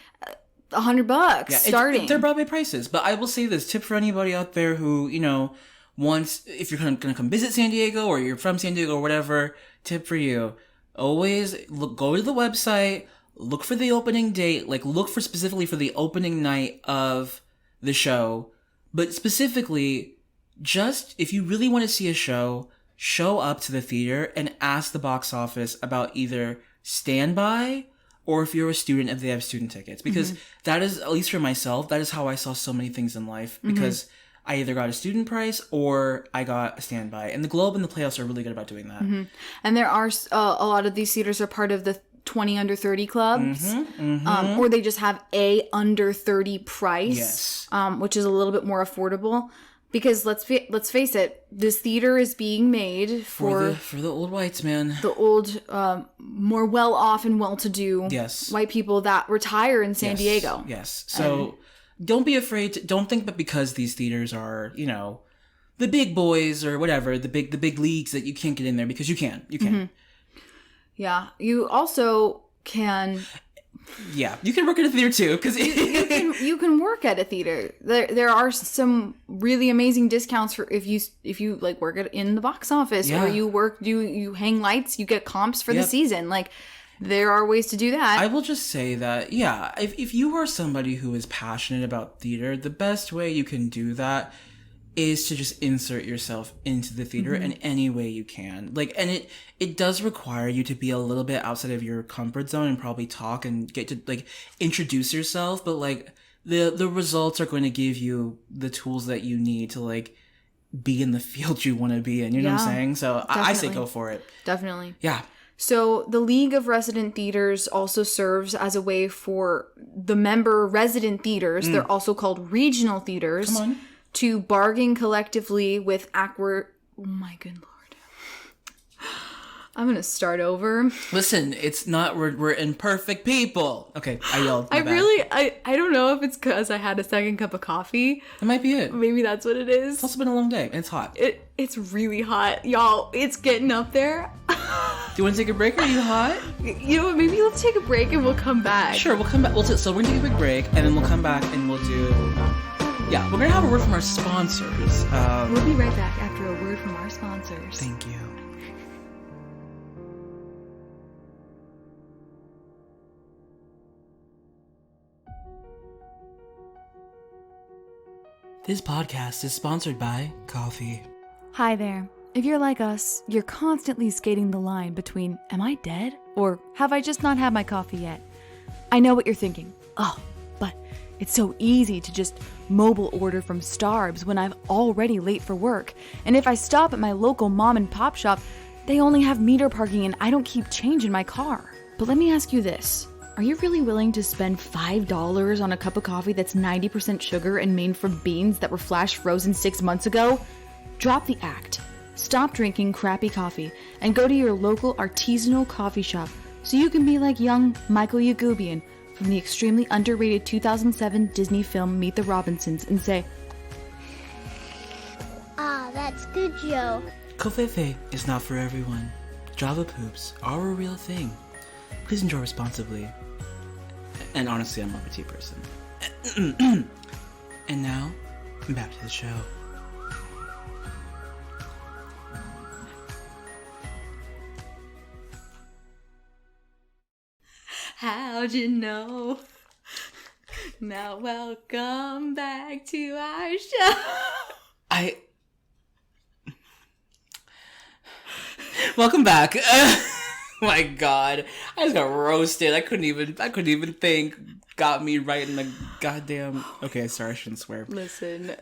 [SPEAKER 1] $100 starting.
[SPEAKER 2] They're Broadway prices. But I will say this tip for anybody out there who, you know, once, if you're going to come visit San Diego or you're from San Diego or whatever, tip for you, always go to the website, look for the opening date, like look for specifically for the opening night of the show. But specifically, just if you really want to see a show, show up to the theater and ask the box office about either standby or if you're a student, if they have student tickets. Because that is, at least for myself, that is how I saw so many things in life. Because I either got a student price or I got a standby. And the Globe and the Playhouse are really good about doing that.
[SPEAKER 1] And there are a lot of these theaters are part of the 20 under 30 clubs. Or they just have a under 30 price, which is a little bit more affordable. Because let's face it, this theater is being made for
[SPEAKER 2] the old whites, man.
[SPEAKER 1] The old, more well-off and well-to-do white people that retire in San Diego.
[SPEAKER 2] Yes. So don't be afraid. Don't think that because these theaters are, you know, the big boys or whatever, the big leagues, that you can't get in there, because you can. You can.
[SPEAKER 1] Yeah. You also can.
[SPEAKER 2] Yeah, you can work at a theater too, because
[SPEAKER 1] you can work at a theater. There are some really amazing discounts for if you like work in the box office, or you hang lights, you get comps for the season. Like, there are ways to do that.
[SPEAKER 2] I will just say that, if you are somebody who is passionate about theater, the best way you can do that is to just insert yourself into the theater in any way you can. Like, and it does require you to be a little bit outside of your comfort zone and probably talk and get to, like, introduce yourself, but, like, the results are going to give you the tools that you need to, like, be in the field you want to be in. You know what I'm saying? So I say go for it.
[SPEAKER 1] Definitely.
[SPEAKER 2] Yeah.
[SPEAKER 1] So the League of Resident Theaters also serves as a way for the member resident theaters, they're also called regional theaters, to bargain collectively with oh my good lord. I'm gonna start over.
[SPEAKER 2] Listen, it's not, we're imperfect people. Okay, I yelled.
[SPEAKER 1] I don't know if it's because I had a second cup of coffee.
[SPEAKER 2] That might be it.
[SPEAKER 1] Maybe that's what it is.
[SPEAKER 2] It's also been a long day and it's hot.
[SPEAKER 1] It's really hot. Y'all, it's getting up there.
[SPEAKER 2] Do you want to take a break? Are you hot?
[SPEAKER 1] You know what, maybe let's take a break and we'll come back.
[SPEAKER 2] Sure, we'll come back. So we're gonna take a quick break and then we'll come back and we'll do... Yeah, we're gonna have a word from our sponsors.
[SPEAKER 1] We'll be right back after a word from our sponsors.
[SPEAKER 2] Thank you. This podcast is sponsored by coffee.
[SPEAKER 3] Hi there. If you're like us, you're constantly skating the line between, am I dead? Or have I just not had my coffee yet? I know what you're thinking. Oh, but it's so easy to just mobile order from Starbucks when I'm already late for work. And if I stop at my local mom and pop shop, they only have meter parking and I don't keep change in my car. But let me ask you this. Are you really willing to spend $5 on a cup of coffee that's 90% sugar and made from beans that were flash frozen 6 months ago? Drop the act. Stop drinking crappy coffee and go to your local artisanal coffee shop so you can be like young Michael Yagubian from the extremely underrated 2007 Disney film Meet the Robinsons and say,
[SPEAKER 4] "Ah, that's good, Joe."
[SPEAKER 2] Covfefe is not for everyone. Java poops are a real thing. Please enjoy responsibly. And honestly, I'm more of a tea person. And now, back to the show.
[SPEAKER 1] How'd you know? Now welcome back to our show.
[SPEAKER 2] Welcome back. my god. I just got roasted. I couldn't even think. Got me right in the goddamn... Okay, sorry, I shouldn't swear.
[SPEAKER 1] Listen,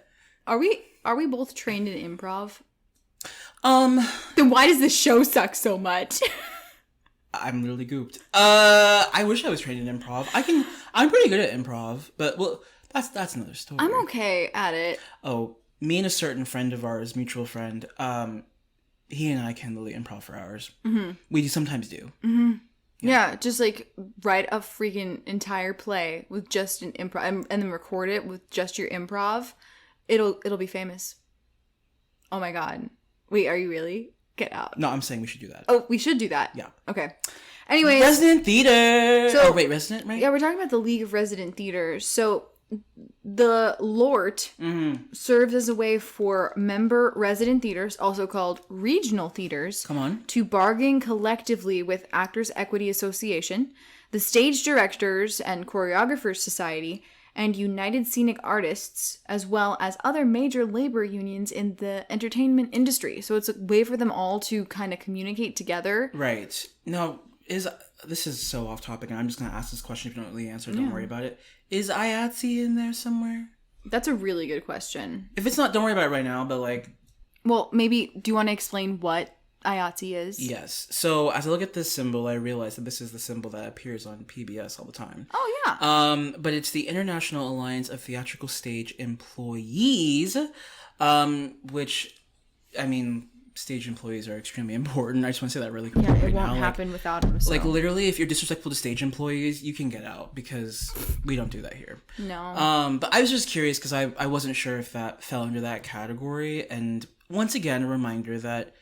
[SPEAKER 1] are we both trained in improv?
[SPEAKER 2] Then
[SPEAKER 1] why does this show suck so much?
[SPEAKER 2] I'm literally gooped. I wish I was trained in improv. I'm pretty good at improv, but well, that's another story.
[SPEAKER 1] I'm okay at it.
[SPEAKER 2] Oh, me and a certain friend of ours, mutual friend, he and I can literally improv for hours. Mm-hmm. We sometimes do.
[SPEAKER 1] Mm-hmm. Yeah, just like write a freaking entire play with just an improv and then record it with just your improv. It'll be famous. Oh my god. Wait, are you really? Get out.
[SPEAKER 2] No, I'm saying we should do that.
[SPEAKER 1] Oh, we should do that.
[SPEAKER 2] Yeah.
[SPEAKER 1] Okay. Anyways.
[SPEAKER 2] Resident Theater.
[SPEAKER 1] So,
[SPEAKER 2] Resident, right?
[SPEAKER 1] Yeah, we're talking about the League of Resident Theaters. So the LORT serves as a way for member resident theaters, also called regional theaters, to bargain collectively with Actors Equity Association, the Stage Directors and Choreographers Society, and United Scenic Artists, as well as other major labor unions in the entertainment industry. So it's a way for them all to kind of communicate together.
[SPEAKER 2] Right. Now, this is so off topic, and I'm just going to ask this question. If you don't really answer, don't worry about it. Is IATSE in there somewhere?
[SPEAKER 1] That's a really good question.
[SPEAKER 2] If it's not, don't worry about it right now, but like...
[SPEAKER 1] Well, maybe, do you want to explain what IATSE is?
[SPEAKER 2] Yes. So, as I look at this symbol, I realize that this is the symbol that appears on PBS all the time.
[SPEAKER 1] Oh, yeah.
[SPEAKER 2] But it's the International Alliance of Theatrical Stage Employees, which, I mean... Stage employees are extremely important. I just want to say that really quickly.
[SPEAKER 1] Yeah, it won't happen without them. So.
[SPEAKER 2] Like, literally, if you're disrespectful to stage employees, you can get out, because we don't do that here.
[SPEAKER 1] No.
[SPEAKER 2] But I was just curious, because I wasn't sure if that fell under that category. And once again, a reminder that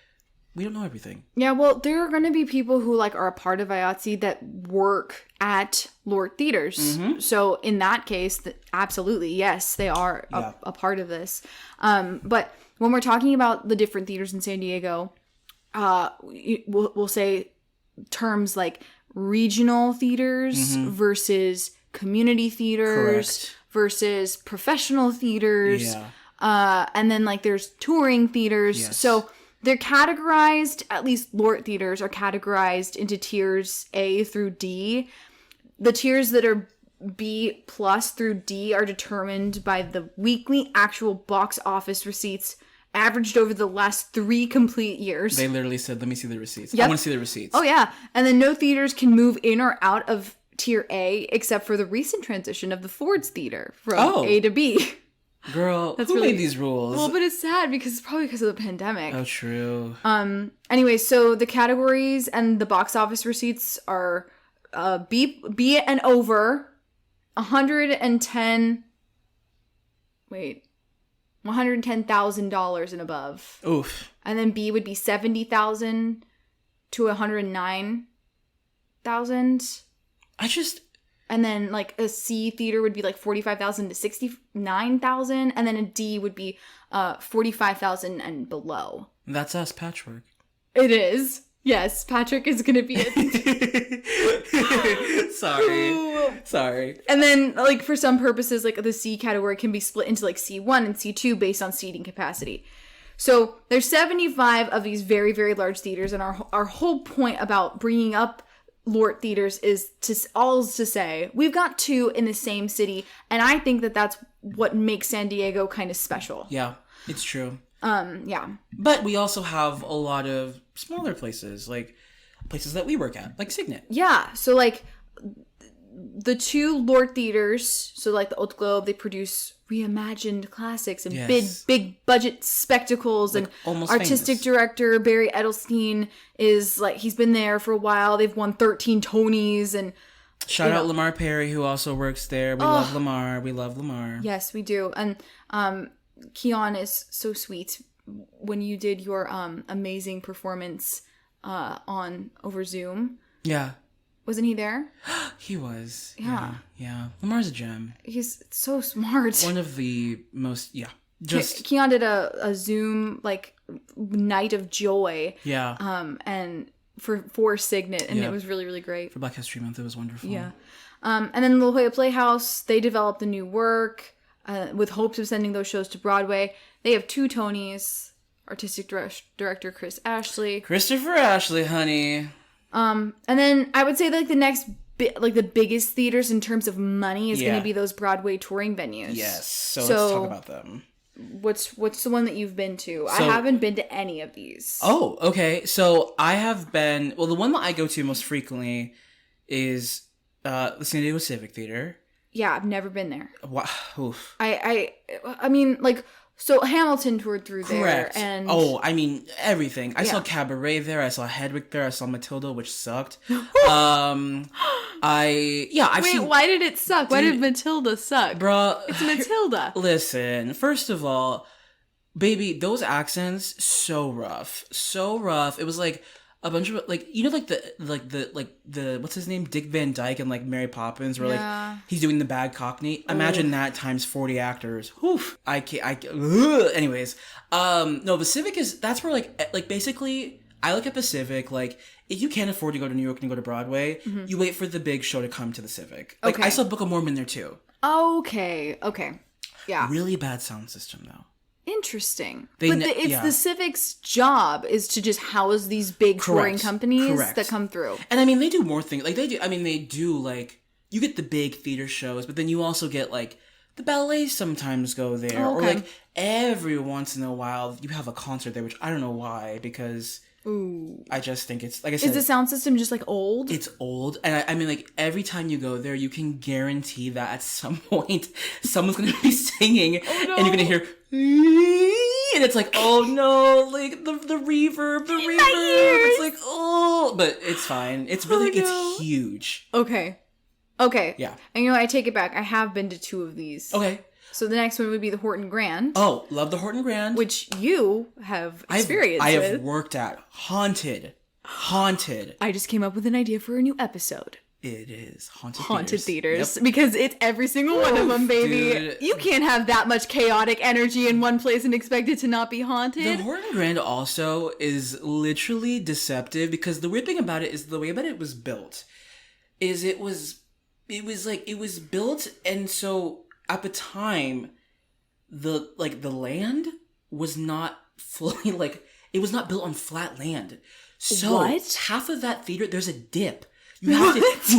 [SPEAKER 2] we don't know everything.
[SPEAKER 1] Yeah, well, there are going to be people who, like, are a part of IATSE that work at LORT theaters. Mm-hmm. So, in that case, absolutely, yes, they are a part of this. But... when we're talking about the different theaters in San Diego, we'll say terms like regional theaters versus community theaters versus professional theaters. Yeah. And then like there's touring theaters. Yes. So they're categorized, at least LORT theaters are categorized into tiers A through D. The tiers that are B plus through D are determined by the weekly actual box office receipts averaged over the last 3 complete years.
[SPEAKER 2] They literally said, let me see the receipts.
[SPEAKER 1] Yep.
[SPEAKER 2] I want to see the receipts.
[SPEAKER 1] Oh, yeah. And then no theaters can move in or out of tier A except for the recent transition of the Ford's Theater from A to B.
[SPEAKER 2] Girl, who made these rules?
[SPEAKER 1] Well, but it's sad because it's probably because of the pandemic.
[SPEAKER 2] Oh, true.
[SPEAKER 1] Anyway, so the categories and the box office receipts are B and over, $110,000 and above.
[SPEAKER 2] Oof.
[SPEAKER 1] And then B would be $70,000 to $109,000. And then like a C theater would be like $45,000 to $69,000, and then a D would be $45,000 and below.
[SPEAKER 2] That's us, Patchwork.
[SPEAKER 1] It is. Yes, Patrick is gonna be it.
[SPEAKER 2] Sorry.
[SPEAKER 1] And then, like, for some purposes, like, the C category can be split into, like, C1 and C2 based on seating capacity. So, there's 75 of these very, very large theaters, and our whole point about bringing up LORT theaters is to say, we've got 2 in the same city, and I think that that's what makes San Diego kind of special.
[SPEAKER 2] Yeah, it's true.
[SPEAKER 1] Yeah.
[SPEAKER 2] But we also have a lot of smaller places, like places that we work at, like Signet.
[SPEAKER 1] Yeah, so, like... the 2 LORT theaters, so like the Haute Globe, they produce reimagined classics and big budget spectacles, like, and artistic director Barry Edelstein is like, he's been there for a while. They've won 13 Tonys, and
[SPEAKER 2] shout out Lamar Perry, who also works there. We love Lamar. Yes,
[SPEAKER 1] we do. And Kian is so sweet. When you did your amazing performance over Zoom.
[SPEAKER 2] Yeah.
[SPEAKER 1] Wasn't he there?
[SPEAKER 2] He was.
[SPEAKER 1] Yeah.
[SPEAKER 2] Lamar's a gem.
[SPEAKER 1] He's so smart.
[SPEAKER 2] One of the most,
[SPEAKER 1] Kian did a Zoom, like, night of joy.
[SPEAKER 2] Yeah.
[SPEAKER 1] And for Signet, and it was really, really great.
[SPEAKER 2] For Black History Month, it was wonderful.
[SPEAKER 1] Yeah. And then La Jolla Playhouse, they developed the new work with hopes of sending those shows to Broadway. They have 2 Tonys. Artistic director Chris Ashley.
[SPEAKER 2] Christopher Ashley, honey.
[SPEAKER 1] And then I would say like the next like the biggest theaters in terms of money is going to be those Broadway touring venues.
[SPEAKER 2] Yes. So let's talk about them.
[SPEAKER 1] What's the one that you've been to? I haven't been to any of these.
[SPEAKER 2] Oh, okay. So I have been. Well, the one that I go to most frequently is the San Diego Civic Theater.
[SPEAKER 1] Yeah, I've never been there.
[SPEAKER 2] Wow. Oof.
[SPEAKER 1] I mean, like, so Hamilton toured through
[SPEAKER 2] Correct.
[SPEAKER 1] there, and
[SPEAKER 2] I mean everything. I saw Cabaret there. I saw Hedwig there. I saw Matilda, which sucked. I've
[SPEAKER 1] wait,
[SPEAKER 2] seen.
[SPEAKER 1] why did it suck? Why did Matilda suck?
[SPEAKER 2] Bruh,
[SPEAKER 1] It's Matilda.
[SPEAKER 2] Listen, first of all, baby, those accents so rough. It was like a bunch of like the what's his name, Dick Van Dyke and like Mary Poppins, where like he's doing the bad Cockney. Imagine that times 40 actors. Oof. I can't. Anyways, no, the Civic that's where like basically I look at the Civic like. If you can't afford to go to New York and go to Broadway, you wait for the big show to come to the Civic. Like, I saw Book of Mormon there, too.
[SPEAKER 1] Okay. Yeah.
[SPEAKER 2] Really bad sound system, though.
[SPEAKER 1] Interesting. The Civic's job is to just house these big touring companies that come through.
[SPEAKER 2] And, I mean, they do more things. Like, they do, like, you get the big theater shows, but then you also get, like, the ballets sometimes go there.
[SPEAKER 1] Oh, okay.
[SPEAKER 2] Or, like, every once in a while, you have a concert there, which I don't know why, because...
[SPEAKER 1] Ooh.
[SPEAKER 2] I just think it's, like I said...
[SPEAKER 1] Is the sound system just, like, old?
[SPEAKER 2] It's old. And I mean, like, every time you go there, you can guarantee that at some point, someone's going to be singing, and you're going to hear... And it's like, oh no, like, the reverb. It's like, oh... But it's fine. It's really... It's huge.
[SPEAKER 1] Okay.
[SPEAKER 2] Yeah.
[SPEAKER 1] And you know, I take it back. I have been to 2 of these.
[SPEAKER 2] Okay.
[SPEAKER 1] So the next one would be the Horton Grand.
[SPEAKER 2] Oh, love the Horton Grand.
[SPEAKER 1] Which you have experience
[SPEAKER 2] I
[SPEAKER 1] with.
[SPEAKER 2] have worked at. Haunted.
[SPEAKER 1] I just came up with an idea for a new episode.
[SPEAKER 2] It is.
[SPEAKER 1] Haunted theaters.
[SPEAKER 2] Yep.
[SPEAKER 1] Because it's every single one of them, baby.
[SPEAKER 2] Dude.
[SPEAKER 1] You can't have that much chaotic energy in one place and expect it to not be haunted.
[SPEAKER 2] The Horton Grand also is literally deceptive because the weird thing about it is the way that it was built is it was built, and so at the time the land was not fully it was not built on flat land. So
[SPEAKER 1] what?
[SPEAKER 2] Half of that theater, there's a dip. You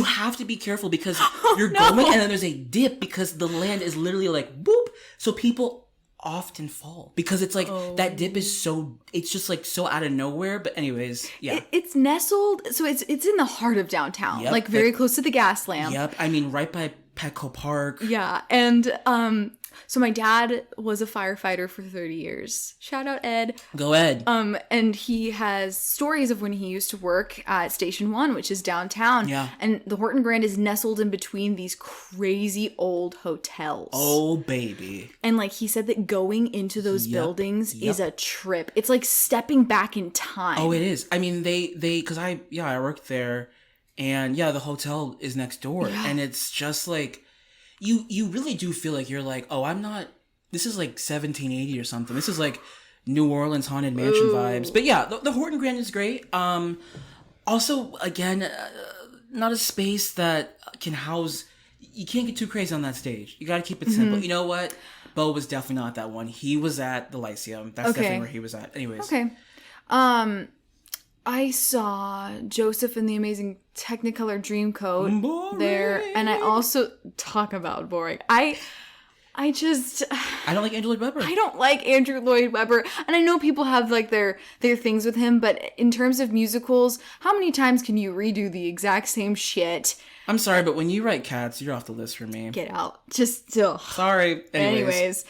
[SPEAKER 2] have to be careful because you're going and then there's a dip because the land is literally like boop. So people often fall because it's like that dip is it's just like so out of nowhere. But anyways, yeah.
[SPEAKER 1] It's nestled, so it's in the heart of downtown, like very close to the gas lamp.
[SPEAKER 2] Yep. I mean, right by Petco Park.
[SPEAKER 1] Yeah. And so my dad was a firefighter for 30 years. Shout out Ed.
[SPEAKER 2] Go Ed.
[SPEAKER 1] And he has stories of when he used to work at Station 1, which is downtown.
[SPEAKER 2] Yeah.
[SPEAKER 1] And the Horton Grand is nestled in between these crazy old hotels.
[SPEAKER 2] Oh, baby.
[SPEAKER 1] And like he said that going into those buildings is a trip. It's like stepping back in time.
[SPEAKER 2] Oh, it is. I mean, because I worked there, and the hotel is next door, and it's just like, you really do feel like you're like, oh, this is like 1780 or something. This is like New Orleans Haunted Mansion vibes. But yeah, the Horton Grand is great. Also, again, not a space that can house, you can't get too crazy on that stage. You gotta keep it simple. You know what? Bo was definitely not that one. He was at the Lyceum. That's definitely where he was at. Anyways.
[SPEAKER 1] Okay. I saw Joseph in the Amazing Technicolor Dreamcoat there, and I also talk about boring. I
[SPEAKER 2] don't like Andrew Lloyd Webber.
[SPEAKER 1] I don't like Andrew Lloyd Webber, and I know people have like their things with him, but in terms of musicals, how many times can you redo the exact same shit?
[SPEAKER 2] I'm sorry, but when you write Cats, you're off the list for me.
[SPEAKER 1] Get out. Just ugh.
[SPEAKER 2] Sorry. Anyways.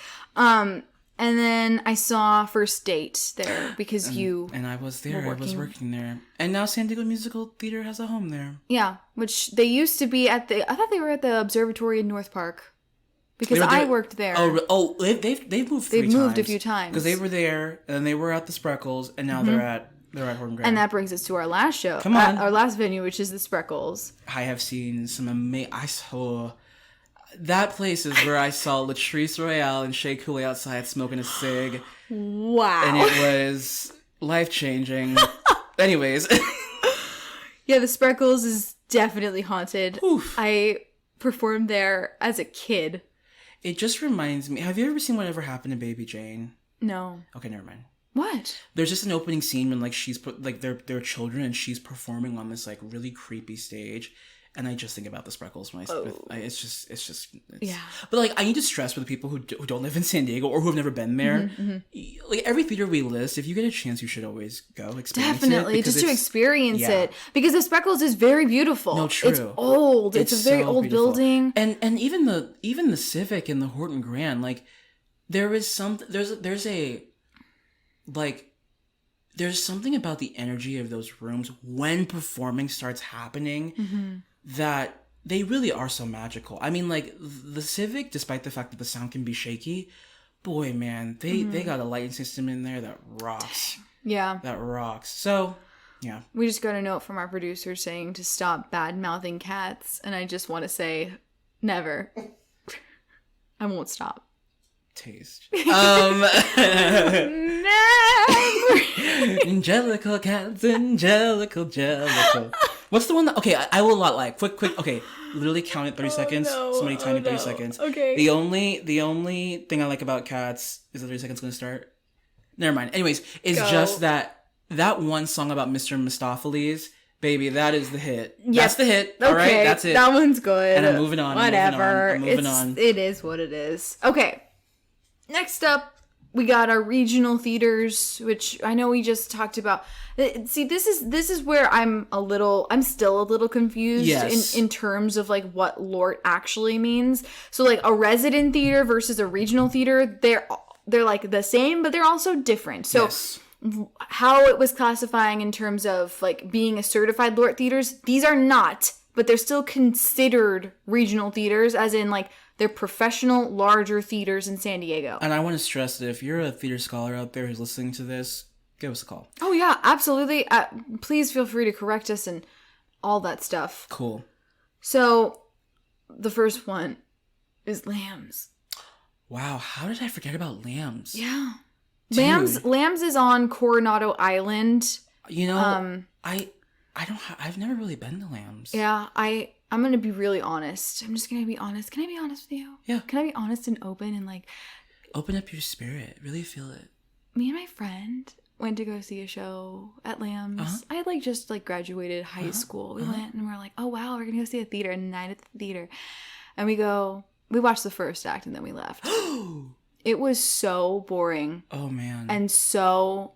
[SPEAKER 1] And then I saw First Date there because
[SPEAKER 2] and I was there. I was working there. And now San Diego Musical Theater has a home there.
[SPEAKER 1] Yeah, which they used to be I thought they were at the Observatory in North Park. Because I worked there.
[SPEAKER 2] Oh, they've moved 3 times.
[SPEAKER 1] They've moved a few times.
[SPEAKER 2] Because they were there, and then they were at the Spreckels, and now they're at Horton Grand.
[SPEAKER 1] And that brings us to our last show.
[SPEAKER 2] Come on.
[SPEAKER 1] Our last venue, which is the Spreckels.
[SPEAKER 2] I have seen some amazing... That place is where I saw Latrice Royale and Shea Coulee outside smoking a cig.
[SPEAKER 1] Wow.
[SPEAKER 2] And it was life-changing. Anyways.
[SPEAKER 1] Yeah, the Spreckels is definitely haunted.
[SPEAKER 2] Oof.
[SPEAKER 1] I performed there as a kid.
[SPEAKER 2] It just reminds me... Have you ever seen Whatever Happened to Baby Jane?
[SPEAKER 1] No.
[SPEAKER 2] Okay, never mind.
[SPEAKER 1] What?
[SPEAKER 2] There's just an opening scene when like she's put like they're children and she's performing on this like really creepy stage, and I just think about the Spreckels when it's just
[SPEAKER 1] yeah.
[SPEAKER 2] But like I need to stress for the people who don't live in San Diego or who have never been there, like every theater we list, if you get a chance, you should always go experience
[SPEAKER 1] Definitely,
[SPEAKER 2] it
[SPEAKER 1] just to experience
[SPEAKER 2] yeah.
[SPEAKER 1] it, because the Spreckels is very beautiful.
[SPEAKER 2] No, true.
[SPEAKER 1] It's old. It's a very
[SPEAKER 2] so
[SPEAKER 1] old
[SPEAKER 2] beautiful.
[SPEAKER 1] building,
[SPEAKER 2] and even the Civic and the Horton Grand, like there is there's something about the energy of those rooms when performing starts happening that they really are so magical. I mean, like the Civic, despite the fact that the sound can be shaky, boy, man, they got a lighting system in there that rocks.
[SPEAKER 1] Yeah,
[SPEAKER 2] that rocks. So, yeah,
[SPEAKER 1] we just got a note from our producer saying to stop bad mouthing cats, and I just want to say, never. I won't stop.
[SPEAKER 2] Taste.
[SPEAKER 1] Never.
[SPEAKER 2] Angelical cats, angelical, jellicle. What's the one that... Okay, I will not like. Quick. Okay, literally count it 30 seconds. Somebody time it 30 seconds.
[SPEAKER 1] Okay.
[SPEAKER 2] The only thing I like about cats... Is the 30 seconds going to start? Never mind. Anyways, it's just that one song about Mr. Mistopheles... Baby, that is the hit. Yep. That's the hit.
[SPEAKER 1] Okay,
[SPEAKER 2] all right, that's it.
[SPEAKER 1] That one's good.
[SPEAKER 2] And I'm moving on.
[SPEAKER 1] Whatever.
[SPEAKER 2] I'm moving on.
[SPEAKER 1] It is what it is. Okay. Next up, we got our regional theaters, which I know we just talked about. See, this is where I'm still a little confused in terms of like what LORT actually means. So like a resident theater versus a regional theater, they're like the same, but they're also different. So how it was classifying in terms of like being a certified LORT theaters, these are not, but they're still considered regional theaters, as in like they're professional, larger theaters in San Diego.
[SPEAKER 2] And I want to stress that if you're a theater scholar out there who's listening to this, give us a call.
[SPEAKER 1] Oh yeah, absolutely. Please feel free to correct us and all that stuff.
[SPEAKER 2] Cool.
[SPEAKER 1] So the first one is Lambs.
[SPEAKER 2] Wow, how did I forget about Lambs?
[SPEAKER 1] Yeah.
[SPEAKER 2] Dude.
[SPEAKER 1] Lambs is on Coronado Island.
[SPEAKER 2] You know, I've never really been to Lambs.
[SPEAKER 1] Yeah, I'm gonna be really honest. I'm just gonna be honest. Can I be honest with you?
[SPEAKER 2] Yeah.
[SPEAKER 1] Can I be honest and open and like
[SPEAKER 2] open up your spirit? Really feel it.
[SPEAKER 1] Me and my friend went to go see a show at Lambs. I had like just like graduated high school. We went and we're like, oh wow, we're gonna go see a theater, and night at the theater. And we watched the first act and then we left. It was so boring.
[SPEAKER 2] Oh man.
[SPEAKER 1] And so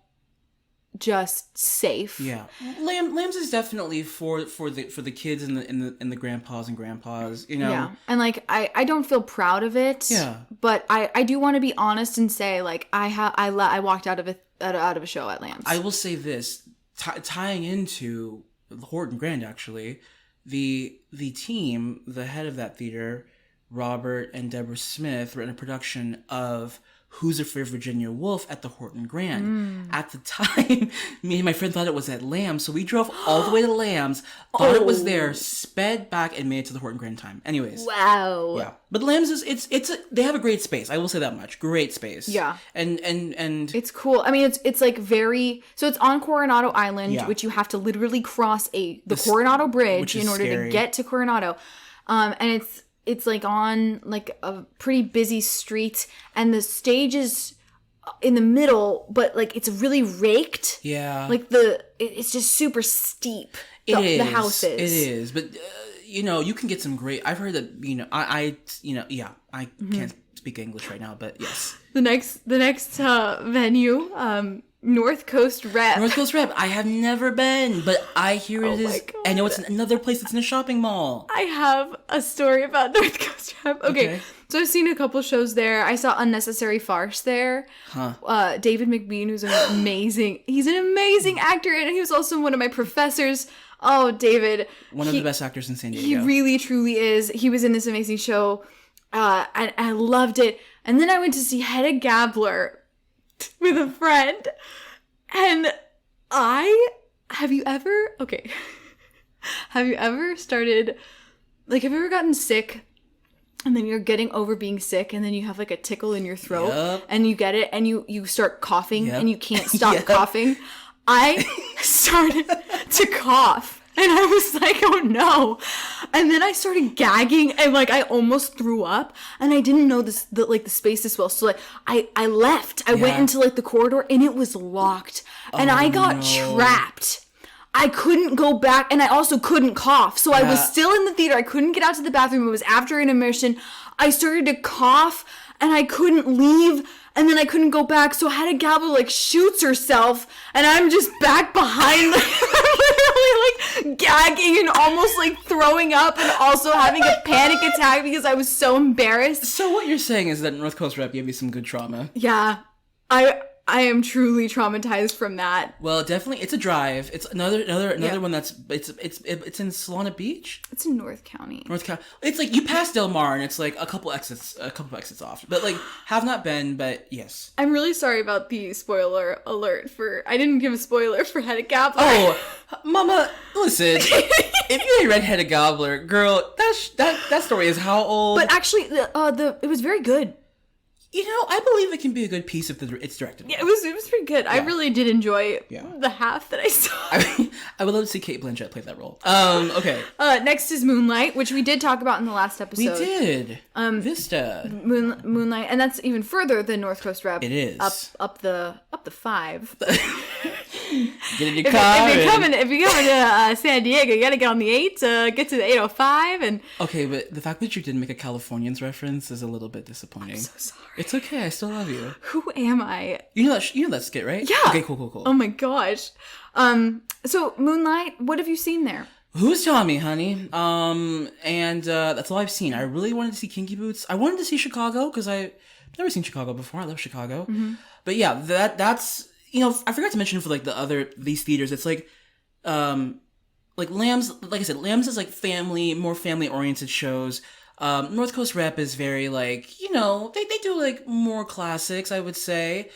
[SPEAKER 1] just safe.
[SPEAKER 2] Yeah. Lambs is definitely for the kids and the grandpas and grandpas, you know.
[SPEAKER 1] Yeah. And like I don't feel proud of it.
[SPEAKER 2] Yeah.
[SPEAKER 1] But I do want to be honest and say like I walked out of a show at Lambs.
[SPEAKER 2] I will say this, tying into Horton Grand actually, the team, the head of that theater, Robert and Deborah Smith, were in a production of Who's Afraid of Virginia Woolf at the Horton Grand. At the time, me and my friend thought it was at Lambs, so we drove all the way to Lambs, thought it was there, sped back, and made it to the Horton Grand time. Anyways.
[SPEAKER 1] Wow.
[SPEAKER 2] Yeah. But Lambs is they have a great space. I will say that much. Great space.
[SPEAKER 1] Yeah.
[SPEAKER 2] And
[SPEAKER 1] it's cool. I mean, it's like very, so it's on Coronado Island, which you have to literally cross the Coronado Bridge in order to get to Coronado. And it's like on like a pretty busy street, and the stage is in the middle, but like it's really raked.
[SPEAKER 2] Yeah.
[SPEAKER 1] Like it's just super steep.
[SPEAKER 2] The
[SPEAKER 1] houses.
[SPEAKER 2] It is. But you know, you can get some great, I've heard that, you know, I can't speak English right now, but yes.
[SPEAKER 1] The next venue, North Coast Rep.
[SPEAKER 2] North Coast Rep. I have never been, but I hear it is. I know it's another place that's in a shopping mall.
[SPEAKER 1] I have a story about North Coast Rep. Okay. So I've seen a couple shows there. I saw Unnecessary Farce there. David McBean, who's he's an amazing actor, and he was also one of my professors. Oh, David.
[SPEAKER 2] One of the best actors in San Diego.
[SPEAKER 1] He really, truly is. He was in this amazing show, and I loved it. And then I went to see Hedda Gabler with a friend, and have you ever started, like, have you ever gotten sick and then you're getting over being sick and then you have like a tickle in your throat and you get it and you start coughing and you can't stop coughing? I started to cough and I was like, oh no. And then I started gagging and like I almost threw up and I didn't know the space this well. So like I left. I went into like the corridor and it was locked. And I got trapped. I couldn't go back and I also couldn't cough. So I was still in the theater. I couldn't get out to the bathroom. It was after intermission. I started to cough and I couldn't leave. And then I couldn't go back, so Hedda Gabler, like, shoots herself, and I'm just back behind, like, literally, like, gagging and almost, like, throwing up and also having a panic attack because I was so embarrassed.
[SPEAKER 2] So what you're saying is that North Coast Rep gave you some good trauma.
[SPEAKER 1] Yeah. I am truly traumatized from that.
[SPEAKER 2] Well, definitely, it's a drive. It's another one that's it's in Solana Beach.
[SPEAKER 1] It's in North County.
[SPEAKER 2] It's like you pass Del Mar and it's like a couple exits off. But like have not been, but yes.
[SPEAKER 1] I'm really sorry about the spoiler alert I didn't give a spoiler for Hedda Gabler.
[SPEAKER 2] Oh, Mama, listen. If you ain't read Hedda Gabler, girl, that story is how old?
[SPEAKER 1] But actually, it was very good.
[SPEAKER 2] You know, I believe it can be a good piece if it's directed.
[SPEAKER 1] Yeah, it was pretty good. Yeah. I really did enjoy the half that I saw.
[SPEAKER 2] I would love to see Cate Blanchett play that role. Okay.
[SPEAKER 1] Next is Moonlight, which we did talk about in the last episode.
[SPEAKER 2] We did. Vista.
[SPEAKER 1] Moonlight, and that's even further than North Coast Rep.
[SPEAKER 2] It is.
[SPEAKER 1] Up the 5.
[SPEAKER 2] Get in your car.
[SPEAKER 1] If you're coming to San Diego, you gotta get on the 8 to get to the 805. And
[SPEAKER 2] okay, but the fact that you didn't make a Californians reference is a little bit disappointing.
[SPEAKER 1] I'm so sorry.
[SPEAKER 2] It's okay. I still love you.
[SPEAKER 1] Who am I?
[SPEAKER 2] You know that skit, right?
[SPEAKER 1] Yeah.
[SPEAKER 2] Okay, cool.
[SPEAKER 1] Oh my gosh. So Moonlight, what have you seen there?
[SPEAKER 2] Who's Tommy, honey? And that's all I've seen. I really wanted to see Kinky Boots. I wanted to see Chicago because I've never seen Chicago before. I love Chicago. Mm-hmm. But yeah, that's I forgot to mention for like these theaters. It's like Lambs. Like I said, Lambs is like more family oriented shows. North Coast Rep is very like, they do like more classics, I would say.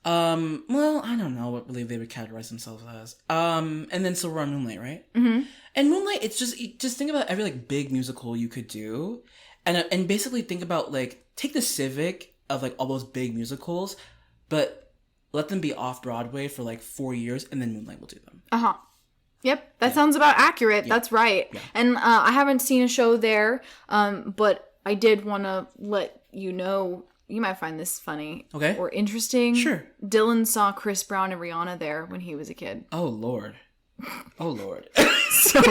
[SPEAKER 2] Well, I don't know what really they would categorize themselves as. And then so we're on Moonlight, right? Mm-hmm. And Moonlight, it's just think about every like big musical you could do, and basically think about like take the Civic of like all those big musicals, but let them be off Broadway for like 4 years, and then Moonlight will do them.
[SPEAKER 1] Yep, that sounds about accurate. Yeah. That's right. Yeah. And I haven't seen a show there, but I did want to let you know, you might find this funny or interesting.
[SPEAKER 2] Sure.
[SPEAKER 1] Dillon saw Chris Brown and Rihanna there when he was a kid.
[SPEAKER 2] Oh, Lord.
[SPEAKER 1] So...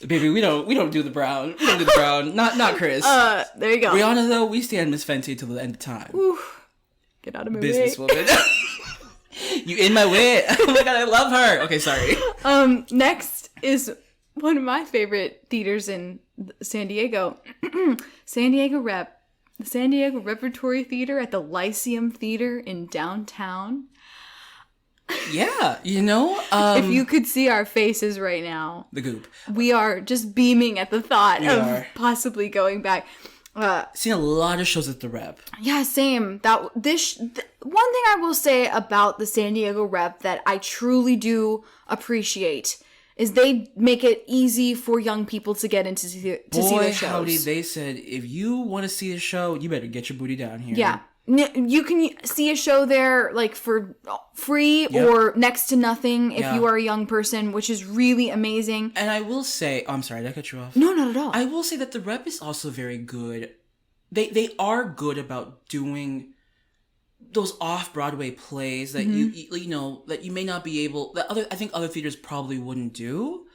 [SPEAKER 2] Baby, we don't do the Brown. We don't do the Brown. Not Chris.
[SPEAKER 1] There you go.
[SPEAKER 2] Rihanna, though, we stand Miss Fenty till the end of time.
[SPEAKER 1] Ooh, get out of my way.
[SPEAKER 2] Businesswoman. You in my way. Oh my god, I love her. Okay, sorry.
[SPEAKER 1] Next is one of my favorite theaters in San Diego. San Diego Rep. The San Diego Repertory Theater at the Lyceum Theater in downtown.
[SPEAKER 2] Yeah,
[SPEAKER 1] if you could see our faces right now.
[SPEAKER 2] The goop.
[SPEAKER 1] We are just beaming at the thought of possibly going back.
[SPEAKER 2] Seen a lot of shows at the Rep.
[SPEAKER 1] Yeah, same. One thing I will say about the San Diego Rep that I truly do appreciate is they make it easy for young people to get into see their shows.
[SPEAKER 2] Howdy, they said if you want to see a show, you better get your booty down here.
[SPEAKER 1] Yeah. You can see a show there like for free or next to nothing if you are a young person, which is really amazing.
[SPEAKER 2] And I will say, I'm sorry, did I cut you off?
[SPEAKER 1] No, not at all.
[SPEAKER 2] I will say that the Rep is also very good. They are good about doing those off-Broadway plays that that you may not be able, I think other theaters probably wouldn't do.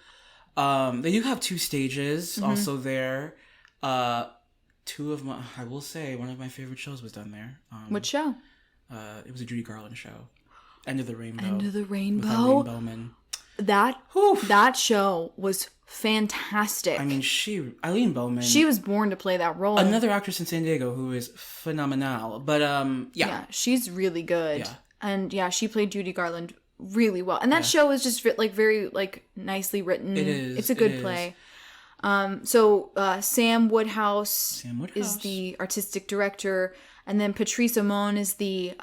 [SPEAKER 2] They do have 2 stages also there. I will say, one of my favorite shows was done there.
[SPEAKER 1] What show?
[SPEAKER 2] It was a Judy Garland show. End of the Rainbow.
[SPEAKER 1] End of the Rainbow.
[SPEAKER 2] With Eileen Bowman.
[SPEAKER 1] That show was fantastic.
[SPEAKER 2] I mean, Eileen Bowman.
[SPEAKER 1] She was born to play that role.
[SPEAKER 2] Another actress in San Diego who is phenomenal. But,
[SPEAKER 1] yeah, she's really good. Yeah. And, she played Judy Garland really well. And that show is just, very, nicely written.
[SPEAKER 2] It is.
[SPEAKER 1] It's a good play. So Sam Woodhouse is the artistic director, and then Patrice Amon is the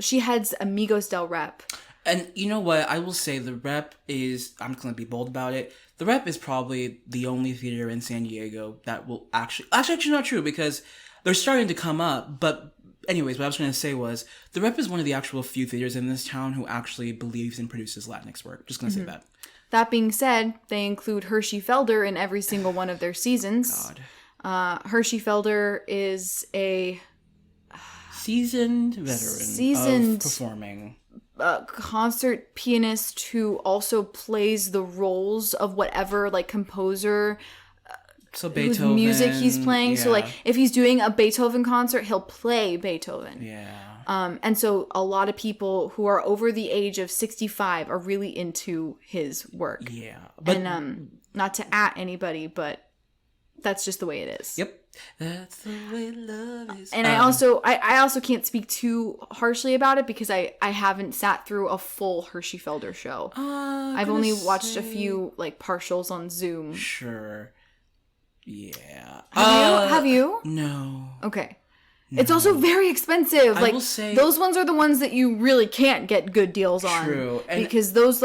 [SPEAKER 1] she heads Amigos del Rep.
[SPEAKER 2] And you know what? I will say the Rep is, I'm going to be bold about it, the Rep is probably the only theater in San Diego that will actually not true because they're starting to come up, but anyways, what I was going to say was the Rep is one of the actual few theaters in this town who actually believes and produces Latinx work. Just going to say that.
[SPEAKER 1] That being said, they include Hershey Felder in every single one of their seasons. Hershey Felder is a
[SPEAKER 2] seasoned veteran of performing.
[SPEAKER 1] Concert pianist who also plays the roles of whatever like composer
[SPEAKER 2] so Beethoven,
[SPEAKER 1] whose music he's playing.
[SPEAKER 2] Yeah.
[SPEAKER 1] So like if he's doing a Beethoven concert, he'll play Beethoven.
[SPEAKER 2] Yeah.
[SPEAKER 1] And so a lot of people who are over the age of 65 are really into his work.
[SPEAKER 2] Yeah. But,
[SPEAKER 1] and not to at anybody, but that's just the way it is.
[SPEAKER 2] Yep. That's the way love is.
[SPEAKER 1] And I also can't speak too harshly about it because I haven't sat through a full Hershey Felder show. I've only watched a few like partials on Zoom.
[SPEAKER 2] Sure. Yeah.
[SPEAKER 1] Have you?
[SPEAKER 2] No.
[SPEAKER 1] Okay. No. It's also very expensive.
[SPEAKER 2] I
[SPEAKER 1] like
[SPEAKER 2] will say,
[SPEAKER 1] those ones are the ones that you really can't get good deals on.
[SPEAKER 2] True. And
[SPEAKER 1] because those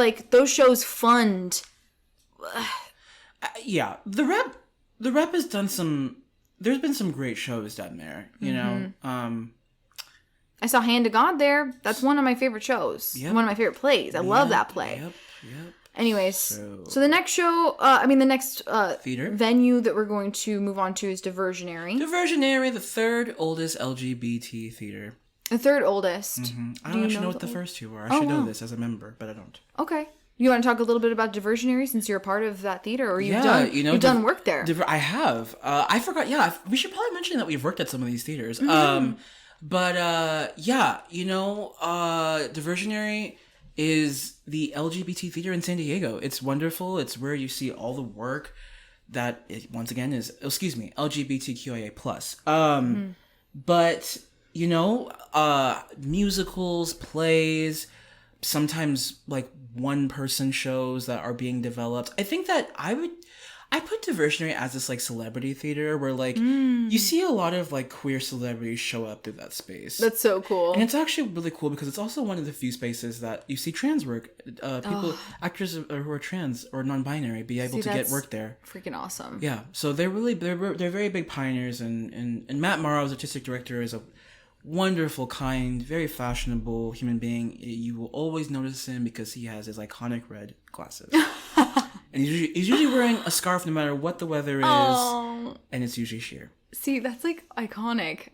[SPEAKER 1] shows fund.
[SPEAKER 2] Yeah. The Rep has done some. There's been some great shows done there, you know.
[SPEAKER 1] I saw Hand to God there. That's one of my favorite shows.
[SPEAKER 2] Yep.
[SPEAKER 1] One of my favorite plays. I love that play.
[SPEAKER 2] Yep.
[SPEAKER 1] Anyways, so the next show, the next
[SPEAKER 2] theater
[SPEAKER 1] venue that we're going to move on to is Diversionary.
[SPEAKER 2] Diversionary, the third oldest LGBT theater.
[SPEAKER 1] The third oldest.
[SPEAKER 2] Mm-hmm. I don't actually know what the first two are. I should know this as a member, but I don't.
[SPEAKER 1] Okay. You want to talk a little bit about Diversionary since you're a part of that theater, or you've done work there?
[SPEAKER 2] I have. I forgot. Yeah, we should probably mention that we've worked at some of these theaters. Diversionary is the LGBT theater in San Diego. It's wonderful. It's where you see all the work that once again is LGBTQIA+. But musicals, plays, sometimes like one person shows that are being developed. I think that I put Diversionary as this like celebrity theater where like you see a lot of like queer celebrities show up through that space.
[SPEAKER 1] That's so cool.
[SPEAKER 2] And it's actually really cool because it's also one of the few spaces that you see trans work. Actors who are trans or non-binary be able to get work there.
[SPEAKER 1] Freaking awesome.
[SPEAKER 2] Yeah. So they're very big pioneers, and Matt Morrow's artistic director is a wonderful, kind, very fashionable human being. You will always notice him because he has his iconic red glasses. And he's usually wearing a scarf no matter what the weather is. Oh. And it's usually sheer.
[SPEAKER 1] See, that's like iconic.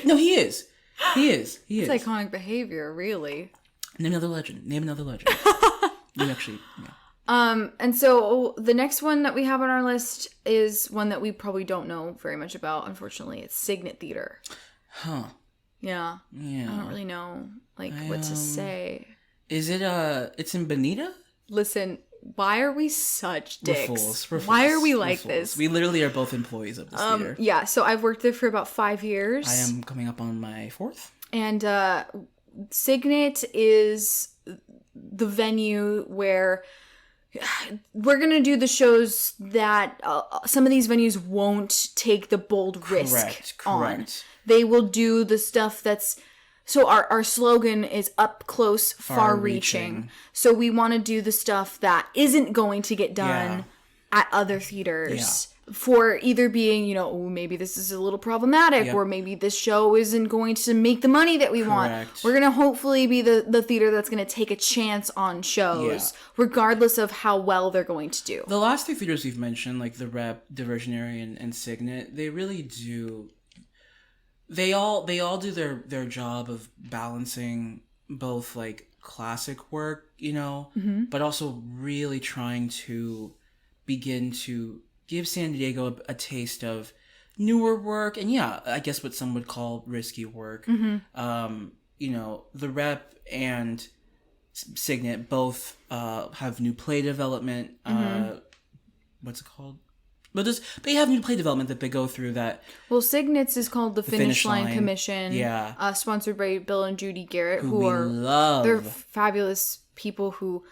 [SPEAKER 2] No, he is. He is.
[SPEAKER 1] It's iconic behavior, really.
[SPEAKER 2] Name another legend. You actually, yeah.
[SPEAKER 1] And so the next one that we have on our list is one that we probably don't know very much about, unfortunately. It's Signet Theater.
[SPEAKER 2] Huh.
[SPEAKER 1] Yeah. I don't really know, what to say.
[SPEAKER 2] Is it, it's in Bonita?
[SPEAKER 1] Listen, why are we such dicks?
[SPEAKER 2] We're fools.
[SPEAKER 1] Why are we like this?
[SPEAKER 2] We literally are both employees of this theater.
[SPEAKER 1] Yeah, so I've worked there for about 5 years.
[SPEAKER 2] I am coming up on my 4th.
[SPEAKER 1] And Signet is the venue where we're going to do the shows that some of these venues won't take the bold risk on. They will do the stuff that's... So our slogan is up close, far reaching. So we want to do the stuff that isn't going to get done at other theaters. For either being, maybe this is a little problematic, or maybe this show isn't going to make the money that we want. We're going to hopefully be the theater that's going to take a chance on shows, regardless of how well they're going to do.
[SPEAKER 2] The last 2 theaters we've mentioned, like the Rep, Diversionary, and Signet, they really do... They all do their job of balancing both like classic work, but also really trying to begin to give San Diego a taste of newer work and I guess what some would call risky work. The Rep and Signet both have new play development. What's it called? But they have new play development that they go through that... Well,
[SPEAKER 1] Signet's is called the Finish Line Commission.
[SPEAKER 2] Yeah.
[SPEAKER 1] Sponsored by Bill and Judy Garrett,
[SPEAKER 2] who are... love.
[SPEAKER 1] They're fabulous people who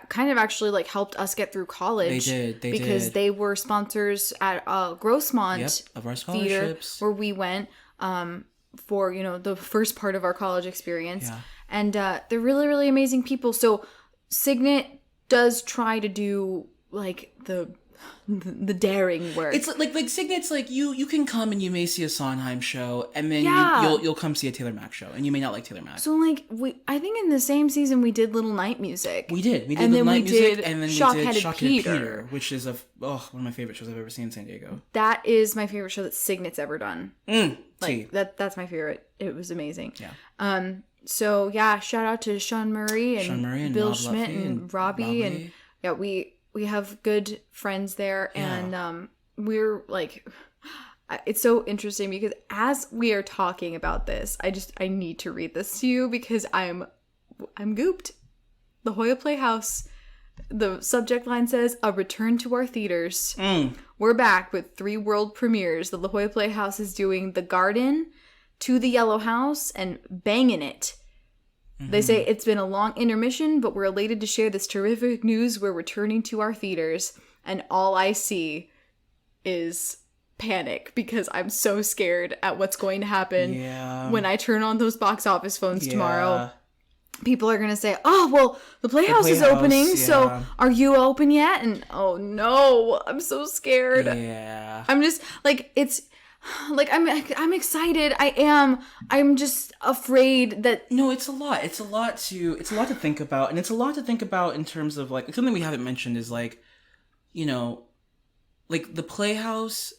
[SPEAKER 1] kind of actually helped us get through college.
[SPEAKER 2] They did.
[SPEAKER 1] Because they were sponsors at Grossmont
[SPEAKER 2] of our
[SPEAKER 1] Theater, where we went for, the first part of our college experience.
[SPEAKER 2] Yeah.
[SPEAKER 1] And they're really, really amazing people. So Signet does try to do, the the daring work.
[SPEAKER 2] It's like Signet's like you can come and you may see a Sondheim show, and then
[SPEAKER 1] Yeah.
[SPEAKER 2] you'll come see a Taylor Mac show, and you may not like Taylor Mac.
[SPEAKER 1] So like I think in the same season we did Little Night Music.
[SPEAKER 2] We did
[SPEAKER 1] and
[SPEAKER 2] Little
[SPEAKER 1] then
[SPEAKER 2] Night
[SPEAKER 1] we
[SPEAKER 2] Music,
[SPEAKER 1] did
[SPEAKER 2] and then we did
[SPEAKER 1] Shock-Headed
[SPEAKER 2] Shock-Headed
[SPEAKER 1] Peter.
[SPEAKER 2] Peter, which is one of my favorite shows I've ever seen in San Diego.
[SPEAKER 1] That is my favorite show that Signet's ever done.
[SPEAKER 2] Tea.
[SPEAKER 1] Like that's my favorite. It was amazing.
[SPEAKER 2] Yeah.
[SPEAKER 1] So yeah, shout out to Sean Murray and Bill
[SPEAKER 2] Rob
[SPEAKER 1] Schmidt
[SPEAKER 2] Luffy
[SPEAKER 1] and Robbie and yeah, we have good friends there and we're like, it's so interesting because as we are talking about this, I need to read this to you because I'm gooped. The Hoya Playhouse, the subject line says, "A return to our theaters." We're back with 3 world premieres. The La Jolla Playhouse is doing The Garden, To the Yellow House, and Bangin' It. They say it's been a long intermission, but we're elated to share this terrific news. We're returning to our theaters, and all I see is panic because I'm so scared at what's going to happen when I turn on those box office phones tomorrow. People are going to say, "Oh, well, the Playhouse is opening, so are you open yet?" And oh no, I'm so scared.
[SPEAKER 2] Yeah.
[SPEAKER 1] I'm just like, it's like, I'm excited. I am. I'm just afraid that.
[SPEAKER 2] No, it's a lot. It's a lot to think about, and it's a lot to think about in terms of like something we haven't mentioned is like, you know, like the Playhouse.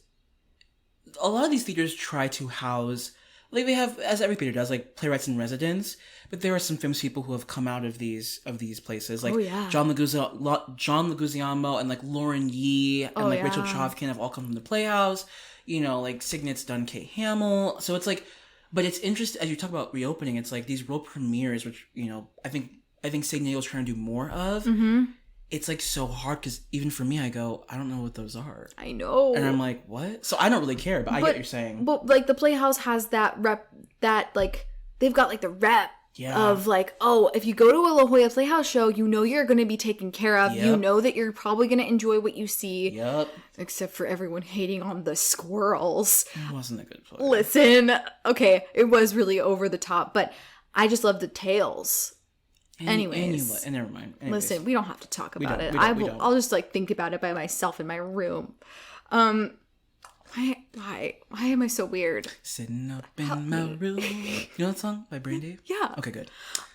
[SPEAKER 2] A lot of these theaters try to house, like they have, as every theater does, like playwrights in residence. But there are some famous people who have come out of these places, like John Leguizamo and like Lauren Yee and Rachel Chavkin have all come from the Playhouse. You know, like Signet's done Kate Hamill. So it's like, but it's interesting as you talk about reopening. It's like these world premieres, which you know, I think Signet was trying to do more of. Mm-hmm. It's like so hard because even for me, I go, I don't know what those are.
[SPEAKER 1] I know, and
[SPEAKER 2] I'm like, what? So I don't really care, but I get what you're saying.
[SPEAKER 1] But like the Playhouse has that rep, that like they've got like the rep. Of like, oh, if you go to a La Jolla Playhouse show, you know you're going to be taken care of. Yep. You know that you're probably going to enjoy what you see.
[SPEAKER 2] Yep.
[SPEAKER 1] Except for everyone hating on the squirrels.
[SPEAKER 2] It wasn't a good play.
[SPEAKER 1] Listen, okay, it was really over the top, but I just love the tales. Anyways.
[SPEAKER 2] Never mind.
[SPEAKER 1] Listen, we don't have to talk about it. I'll just like think about it by myself in my room. Why am I so weird?
[SPEAKER 2] Sitting up in my room. You know that song by Brandy?
[SPEAKER 1] Yeah.
[SPEAKER 2] Okay, good.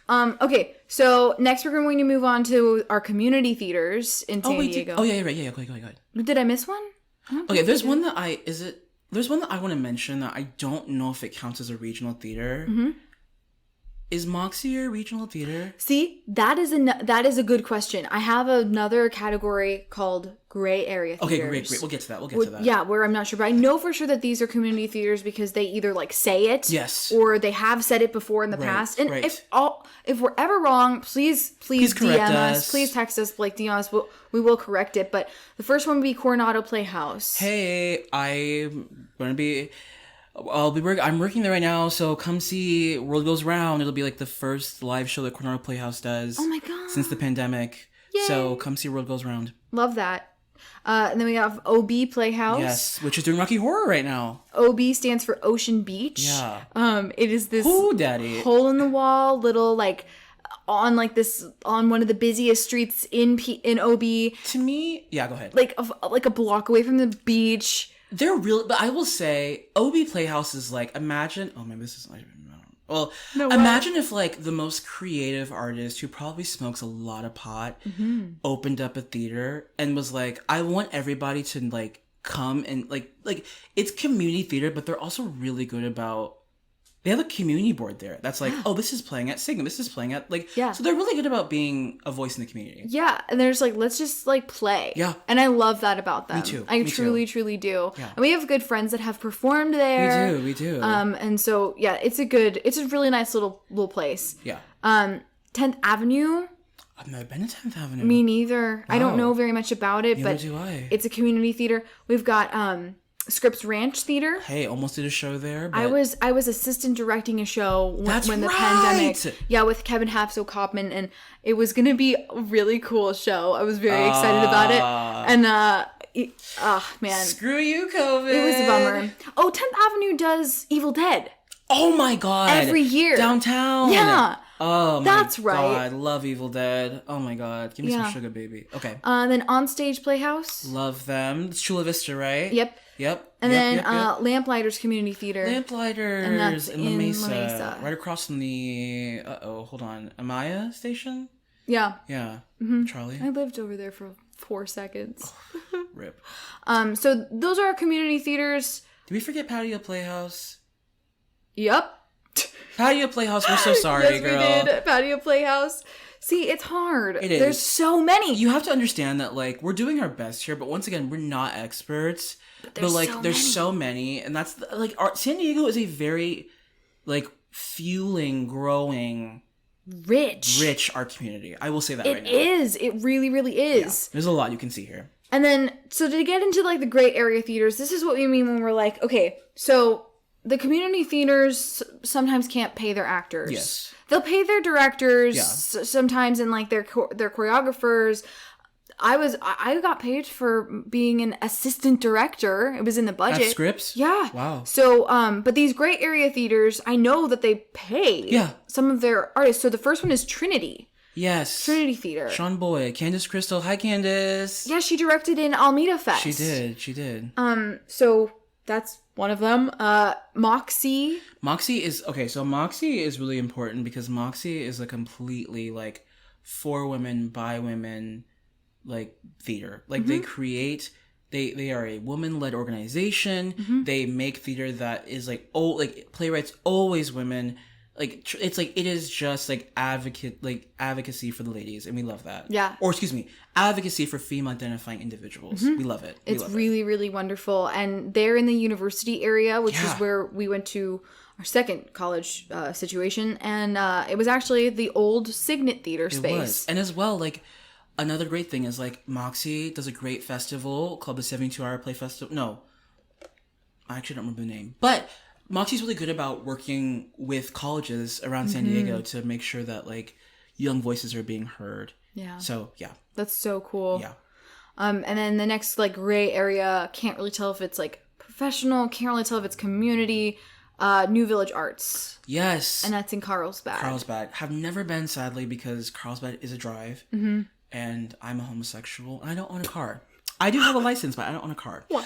[SPEAKER 1] Okay, so next we're going to move on to our community theaters in San Diego.
[SPEAKER 2] Oh yeah, right. Yeah, go ahead.
[SPEAKER 1] Did I miss one?
[SPEAKER 2] Okay, there's one that I want to mention that I don't know if it counts as a regional theater. Mm-hmm. Is Moxie a regional theater?
[SPEAKER 1] See, that is a good question. I have another category called gray area theaters.
[SPEAKER 2] Okay, great. We'll get to that.
[SPEAKER 1] Yeah, where I'm not sure, but I know for sure that these are community theaters because they either like say it,
[SPEAKER 2] yes,
[SPEAKER 1] or they have said it before in the past. And if we're ever wrong, please DM us, please text us, like DM us. We will correct it. But the first one would be Coronado Playhouse.
[SPEAKER 2] Hey, I'm working there right now, so come see World Goes Round. It'll be like the first live show that Coronado Playhouse does.
[SPEAKER 1] Oh my god!
[SPEAKER 2] Since the pandemic.
[SPEAKER 1] Yay.
[SPEAKER 2] So come see World Goes Round.
[SPEAKER 1] Love that. And then we have OB Playhouse.
[SPEAKER 2] Yes, which is doing Rocky Horror right now.
[SPEAKER 1] OB stands for Ocean Beach.
[SPEAKER 2] Yeah.
[SPEAKER 1] It is this
[SPEAKER 2] daddy
[SPEAKER 1] hole in the wall little like on one of the busiest streets in OB.
[SPEAKER 2] To me, yeah, go ahead.
[SPEAKER 1] Like a block away from the beach.
[SPEAKER 2] They're real, but I will say, OB Playhouse is like, imagine, oh man, this is like, well, imagine if like the most creative artist who probably smokes a lot of pot opened up a theater and was like, I want everybody to like come and like it's community theater, but they're also really good about, they have a community board there that's like, oh, this is playing at Sigma, this is playing at like, so they're really good about being a voice in the community. Yeah,
[SPEAKER 1] and they're just like, let's just like play. Yeah. And I love that about them.
[SPEAKER 2] Me too.
[SPEAKER 1] I truly do. Yeah. And we have good friends that have performed there.
[SPEAKER 2] We do.
[SPEAKER 1] And so, yeah, it's a really nice little place.
[SPEAKER 2] Yeah.
[SPEAKER 1] 10th Avenue.
[SPEAKER 2] I've never been to 10th Avenue.
[SPEAKER 1] Me neither. I don't know very much about it,
[SPEAKER 2] Neither
[SPEAKER 1] but
[SPEAKER 2] do I.
[SPEAKER 1] It's a community theater. We've got Scripps Ranch Theater.
[SPEAKER 2] Hey, almost did a show there. But...
[SPEAKER 1] I was assistant directing a show when the pandemic. Yeah, with Kevin Hapso Kaufman, and it was gonna be a really cool show. I was very excited about it, and man,
[SPEAKER 2] screw you, COVID.
[SPEAKER 1] It was a bummer. Oh, 10th Avenue does Evil Dead.
[SPEAKER 2] Oh my god!
[SPEAKER 1] Every year
[SPEAKER 2] downtown.
[SPEAKER 1] Yeah.
[SPEAKER 2] Oh my
[SPEAKER 1] That's right.
[SPEAKER 2] God, love Evil Dead. Oh my God, give me
[SPEAKER 1] Yeah.
[SPEAKER 2] some Sugar Baby. Okay.
[SPEAKER 1] Then Onstage Playhouse.
[SPEAKER 2] Love them. It's Chula Vista, right?
[SPEAKER 1] Yep.
[SPEAKER 2] Yep.
[SPEAKER 1] And
[SPEAKER 2] yep,
[SPEAKER 1] then
[SPEAKER 2] yep.
[SPEAKER 1] Lamplighter's Community Theater.
[SPEAKER 2] Lamplighters
[SPEAKER 1] and that's
[SPEAKER 2] in La
[SPEAKER 1] in
[SPEAKER 2] Mesa,
[SPEAKER 1] La Mesa.
[SPEAKER 2] right across from the hold on, Amaya station.
[SPEAKER 1] Yeah.
[SPEAKER 2] Yeah, Charlie.
[SPEAKER 1] I lived over there for 4 seconds.
[SPEAKER 2] Rip.
[SPEAKER 1] So those are our community theaters.
[SPEAKER 2] Did we forget Patio Playhouse?
[SPEAKER 1] Yep.
[SPEAKER 2] Patio Playhouse. We're so sorry,
[SPEAKER 1] Yes,
[SPEAKER 2] girl.
[SPEAKER 1] we did. Patio Playhouse. See, it's hard.
[SPEAKER 2] It is.
[SPEAKER 1] There's so many.
[SPEAKER 2] You have to understand that, like, we're doing our best here, but once again, we're not experts. But like, there's so many, and that's like, San Diego is a very, like, fueling, growing, rich art community. I will say that right now.
[SPEAKER 1] It is. It really, really is.
[SPEAKER 2] Yeah. There's a lot you can see here.
[SPEAKER 1] And then, so to get into like the gray area theaters, this is what we mean when we're like, okay, so the community theaters sometimes can't pay their actors.
[SPEAKER 2] Yes.
[SPEAKER 1] They'll pay their directors
[SPEAKER 2] Yeah.
[SPEAKER 1] sometimes, and like their choreographers. I got paid for being an assistant director. It was in the budget.
[SPEAKER 2] At Scripps?
[SPEAKER 1] Yeah.
[SPEAKER 2] Wow.
[SPEAKER 1] So, but these gray area theaters, I know that they pay some of their artists. So the first one is Trinity.
[SPEAKER 2] Yes.
[SPEAKER 1] Trinity Theater.
[SPEAKER 2] Sean Boyd, Candace Crystal. Hi, Candace.
[SPEAKER 1] Yeah, she directed in Alameda Fest.
[SPEAKER 2] She did.
[SPEAKER 1] So that's one of them. Moxie.
[SPEAKER 2] Moxie is, okay, so Moxie is really important because Moxie is a completely, like, for women, by women, like, theater. Like, they create, they are a woman-led organization. They make theater that is, like, playwrights, always women. Like, it's like, it is just, like, advocacy for the ladies, and we love that.
[SPEAKER 1] Yeah.
[SPEAKER 2] Or, excuse me, advocacy for female-identifying individuals. We love it.
[SPEAKER 1] It's really, really wonderful. And they're in the university area, which is where we went to our second college situation. And it was actually the old Signet Theater space.
[SPEAKER 2] It was. And as well, like, another great thing is, like, Moxie does a great festival called the 72-Hour Play Festival. No. I actually don't remember the name. But Moxie's really good about working with colleges around San Diego to make sure that, like, young voices are being heard.
[SPEAKER 1] Yeah.
[SPEAKER 2] So, yeah.
[SPEAKER 1] That's so cool.
[SPEAKER 2] Yeah.
[SPEAKER 1] And then the next, like, gray area, can't really tell if it's, like, professional, can't really tell if it's community, New Village Arts.
[SPEAKER 2] Yes.
[SPEAKER 1] And that's in Carlsbad.
[SPEAKER 2] Carlsbad. Have never been, sadly, because Carlsbad is a drive. And I'm a homosexual, and I don't own a car. I do have a license, but I don't own a car.
[SPEAKER 1] What?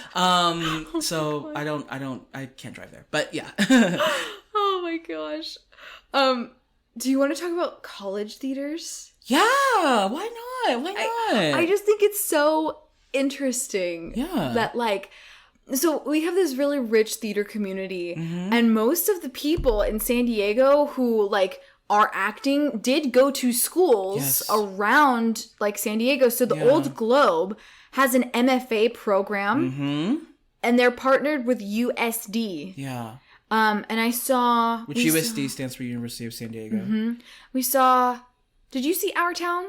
[SPEAKER 2] So I can't drive there. But yeah.
[SPEAKER 1] Oh my gosh. Do you want to talk about college theaters?
[SPEAKER 2] Yeah, why not? Why not?
[SPEAKER 1] I just think it's so interesting.
[SPEAKER 2] Yeah.
[SPEAKER 1] That, like, so we have this really rich theater community, and most of the people in San Diego who, like, are acting did go to schools around, like, San Diego. So the Old Globe has an MFA program, and they're partnered with USD.
[SPEAKER 2] Yeah.
[SPEAKER 1] And I saw...
[SPEAKER 2] Which USD stands for University of San Diego.
[SPEAKER 1] We saw... Did you see Our Town?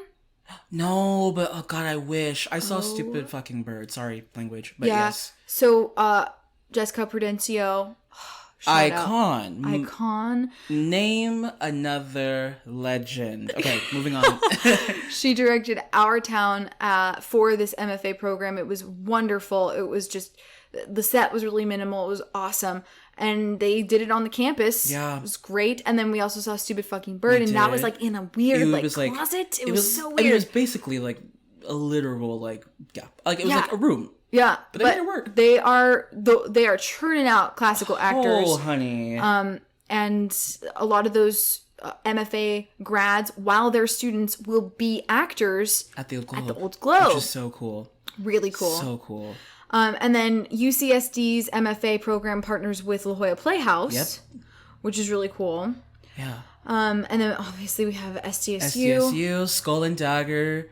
[SPEAKER 2] No, but oh god, I wish. I saw Stupid Fucking Bird. Sorry, language. But yes.
[SPEAKER 1] So, Jessica Prudencio...
[SPEAKER 2] Icon. Name another legend. Okay, moving on.
[SPEAKER 1] She directed Our Town for this MFA program. It was wonderful. It was just... The set was really minimal. It was awesome. And they did it on the campus. Yeah. It was great. And then we also saw Stupid Fucking Bird. And that was, like, in a weird, closet. It was so weird.
[SPEAKER 2] It was basically, like, a literal, like, Like, it was like a room.
[SPEAKER 1] Yeah.
[SPEAKER 2] But they made it work.
[SPEAKER 1] They are churning out classical actors.
[SPEAKER 2] Oh, honey.
[SPEAKER 1] And a lot of those MFA grads, while they're students, will be actors
[SPEAKER 2] at the Old
[SPEAKER 1] Globe.
[SPEAKER 2] Which is so cool.
[SPEAKER 1] Really cool.
[SPEAKER 2] So cool.
[SPEAKER 1] And then UCSD's MFA program partners with La Jolla Playhouse, which is really cool.
[SPEAKER 2] Yeah.
[SPEAKER 1] And then obviously we have SDSU.
[SPEAKER 2] SDSU, Skull and Dagger,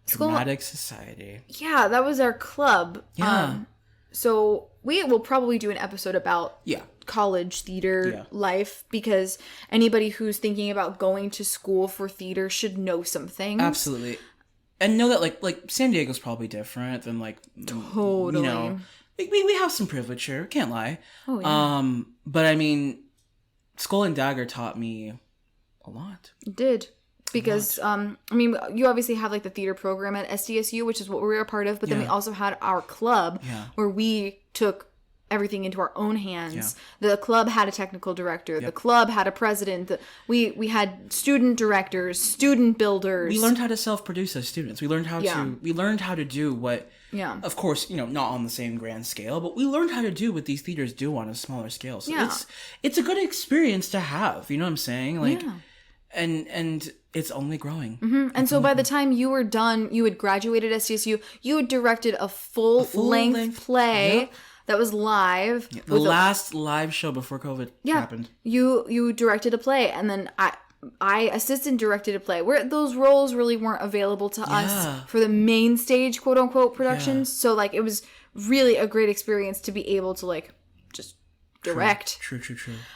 [SPEAKER 2] Dramatic Society.
[SPEAKER 1] Yeah, that was our club.
[SPEAKER 2] Yeah.
[SPEAKER 1] So we will probably do an episode about college theater life, because anybody who's thinking about going to school for theater should know some things.
[SPEAKER 2] Absolutely. And know that, like San Diego's probably different than, like,
[SPEAKER 1] totally.
[SPEAKER 2] You know, we have some privilege here. Can't lie.
[SPEAKER 1] Oh, yeah.
[SPEAKER 2] But I mean, Skull and Dagger taught me a lot.
[SPEAKER 1] It did. Because, I mean, you obviously have, like, the theater program at SDSU, which is what we were a part of. But then we also had our club where we took everything into our own hands. The club had a technical director. The club had a president. We had student directors, student builders.
[SPEAKER 2] We learned how to self-produce as students. We learned how to do what, of course, not on the same grand scale, but we learned how to do what these theaters do on a smaller scale. So it's a good experience to have. You know what I'm saying? Like, and it's only growing.
[SPEAKER 1] Mm-hmm. And so by the time you were done, you had graduated SDSU, you had directed a full-length play that was live.
[SPEAKER 2] Yeah, the last live show before COVID happened.
[SPEAKER 1] You directed a play, and then I assistant directed a play where those roles really weren't available to us for the main stage, quote unquote, productions. So like it was really a great experience to be able to like just direct.
[SPEAKER 2] True.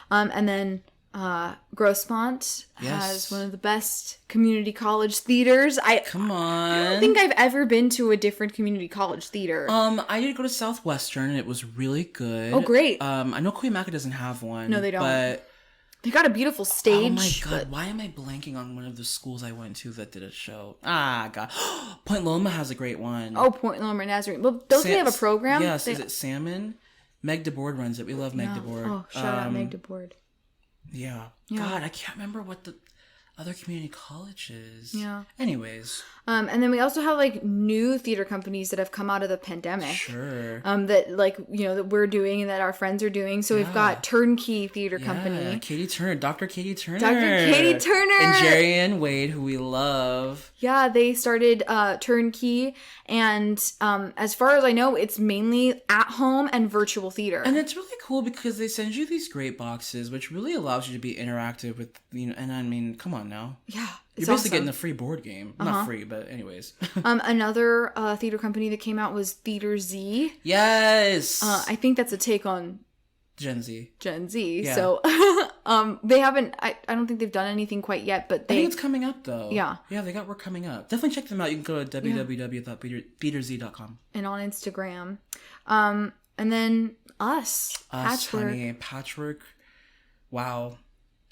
[SPEAKER 1] And then Grossmont has one of the best community college theaters. I don't think I've ever been to a different community college theater.
[SPEAKER 2] I did go to Southwestern, and it was really good.
[SPEAKER 1] Oh, great.
[SPEAKER 2] I know Cuyamaca doesn't have one.
[SPEAKER 1] No, they don't.
[SPEAKER 2] But
[SPEAKER 1] they got a beautiful stage.
[SPEAKER 2] Oh my god, why am I blanking on one of the schools I went to that did a show? Ah, god. Point Loma has a great one.
[SPEAKER 1] Oh, Point Loma Nazarene. Well, don't they have a program?
[SPEAKER 2] Yes, is it Salmon? Meg DeBoard runs it. We love Meg DeBoard.
[SPEAKER 1] Oh, shout out Meg DeBoard.
[SPEAKER 2] Yeah. God, I can't remember what the other community colleges.
[SPEAKER 1] Yeah.
[SPEAKER 2] Anyways.
[SPEAKER 1] And then we also have like new theater companies that have come out of the pandemic.
[SPEAKER 2] Sure.
[SPEAKER 1] That like, that we're doing and that our friends are doing. So we've got Turnkey Theater Company.
[SPEAKER 2] Katie Turner, Dr. Katie Turner.
[SPEAKER 1] And
[SPEAKER 2] Jerrianne Wade, who we love.
[SPEAKER 1] Yeah, they started Turnkey, and as far as I know, it's mainly at home and virtual theater.
[SPEAKER 2] And it's really cool because they send you these great boxes, which really allows you to be interactive with, and I mean, come on now.
[SPEAKER 1] Yeah.
[SPEAKER 2] You're basically getting a free board game. Not free, but anyways.
[SPEAKER 1] Another theater company that came out was Theater Z.
[SPEAKER 2] Yes!
[SPEAKER 1] I think that's a take on
[SPEAKER 2] Gen Z.
[SPEAKER 1] Yeah. So they haven't, I don't think they've done anything quite yet, but
[SPEAKER 2] I think it's coming up though.
[SPEAKER 1] Yeah.
[SPEAKER 2] Yeah, they got work coming up. Definitely check them out. You can go to www.theaterz.com.
[SPEAKER 1] And on Instagram. And then us Patchwork.
[SPEAKER 2] Honey, Patchwork. Wow.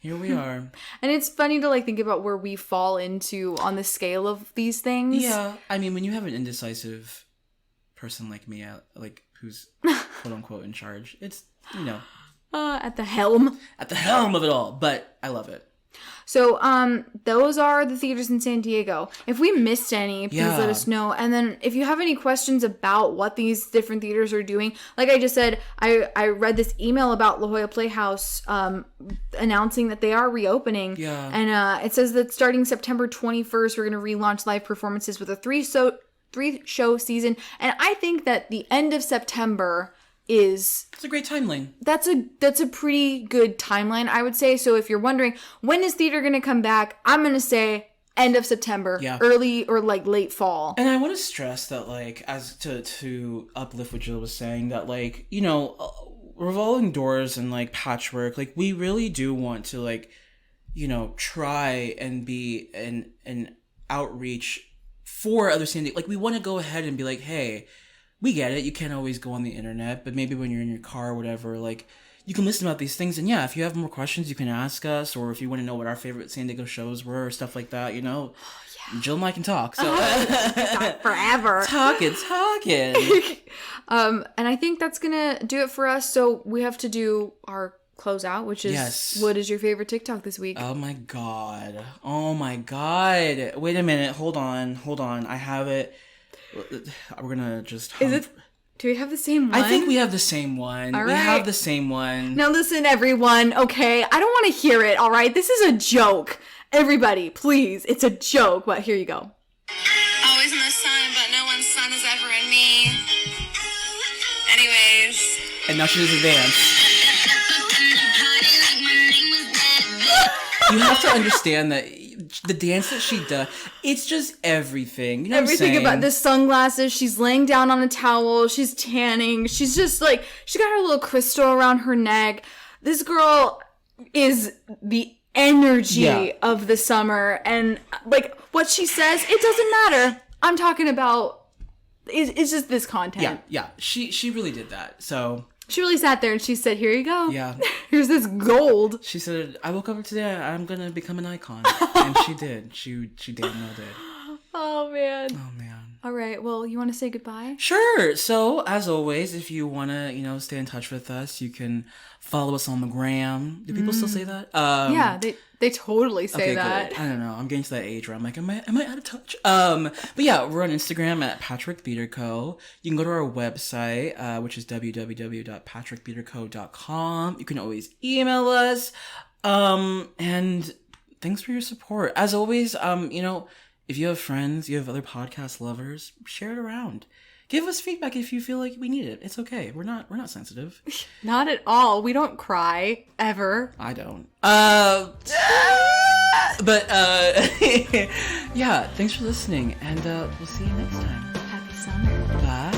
[SPEAKER 2] Here we are.
[SPEAKER 1] And it's funny to like think about where we fall into on the scale of these things.
[SPEAKER 2] Yeah. I mean, when you have an indecisive person like me, like who's quote unquote in charge, it's,
[SPEAKER 1] at the helm.
[SPEAKER 2] At the helm of it all. But I love it.
[SPEAKER 1] So, those are the theaters in San Diego. If we missed any, please let us know. And then if you have any questions about what these different theaters are doing, like I just said, I read this email about La Jolla Playhouse announcing that they are reopening.
[SPEAKER 2] Yeah.
[SPEAKER 1] And it says that starting September 21st, we're going to relaunch live performances with a three-show season. And I think that the end of September is...
[SPEAKER 2] It's a great timeline.
[SPEAKER 1] That's a pretty good timeline, I would say. So if you're wondering, when is theater going to come back? I'm going to say end of September, early or like late fall.
[SPEAKER 2] And I want to stress that, like, as to uplift what Jill was saying, that, like, revolving doors and, like, Patchwork, like, we really do want to, like, try and be an outreach for other San Diego. Like, we want to go ahead and be like, hey, we get it. You can't always go on the internet, but maybe when you're in your car or whatever, like, you can listen about these things. And yeah, if you have more questions, you can ask us, or if you want to know what our favorite San Diego shows were or stuff like that, Jill and I can talk. So
[SPEAKER 1] Talk forever.
[SPEAKER 2] Talking.
[SPEAKER 1] And I think that's gonna do it for us. So we have to do our closeout, which is what is your favorite TikTok this week?
[SPEAKER 2] Oh my god. Wait a minute. Hold on. I have it. We're gonna just...
[SPEAKER 1] Do we have the same one?
[SPEAKER 2] I think we have the same one.
[SPEAKER 1] All right.
[SPEAKER 2] We have the same one.
[SPEAKER 1] Now listen, everyone, okay? I don't want to hear it, all right? This is a joke. Everybody, please. It's a joke, but here you go.
[SPEAKER 5] Always in the sun, but no one's sun is ever in me. Anyways.
[SPEAKER 2] And now she does a dance. You have to understand that the dance that she does, it's just everything. You know
[SPEAKER 1] everything
[SPEAKER 2] what I'm saying?
[SPEAKER 1] about the sunglasses. She's laying down on a towel. She's tanning. She's just like, she got her little crystal around her neck. This girl is the energy of the summer. And like what she says, it doesn't matter. I'm talking about, it's just this content.
[SPEAKER 2] Yeah. She really did that. So...
[SPEAKER 1] She really sat there and she said, here you go.
[SPEAKER 2] Yeah.
[SPEAKER 1] Here's this gold.
[SPEAKER 2] She said, I woke up today, I'm going to become an icon. And she did. She damn well did.
[SPEAKER 1] Oh, man. All right. Well, you want to say goodbye?
[SPEAKER 2] Sure. So, as always, if you want to, stay in touch with us, you can follow us on the gram. Do people still say that?
[SPEAKER 1] Yeah, they totally say that.
[SPEAKER 2] Good. I don't know. I'm getting to that age where I'm like, am I out of touch? But yeah, we're on Instagram at Patrick Theater Co. You can go to our website, which is www.patricktheaterco.com. You can always email us. And thanks for your support. As always, if you have friends, you have other podcast lovers, share it around. Give us feedback if you feel like we need it. It's okay. We're not sensitive.
[SPEAKER 1] Not at all. We don't cry ever.
[SPEAKER 2] I don't. But yeah, thanks for listening, and we'll see you next time.
[SPEAKER 3] Happy summer.
[SPEAKER 2] Bye.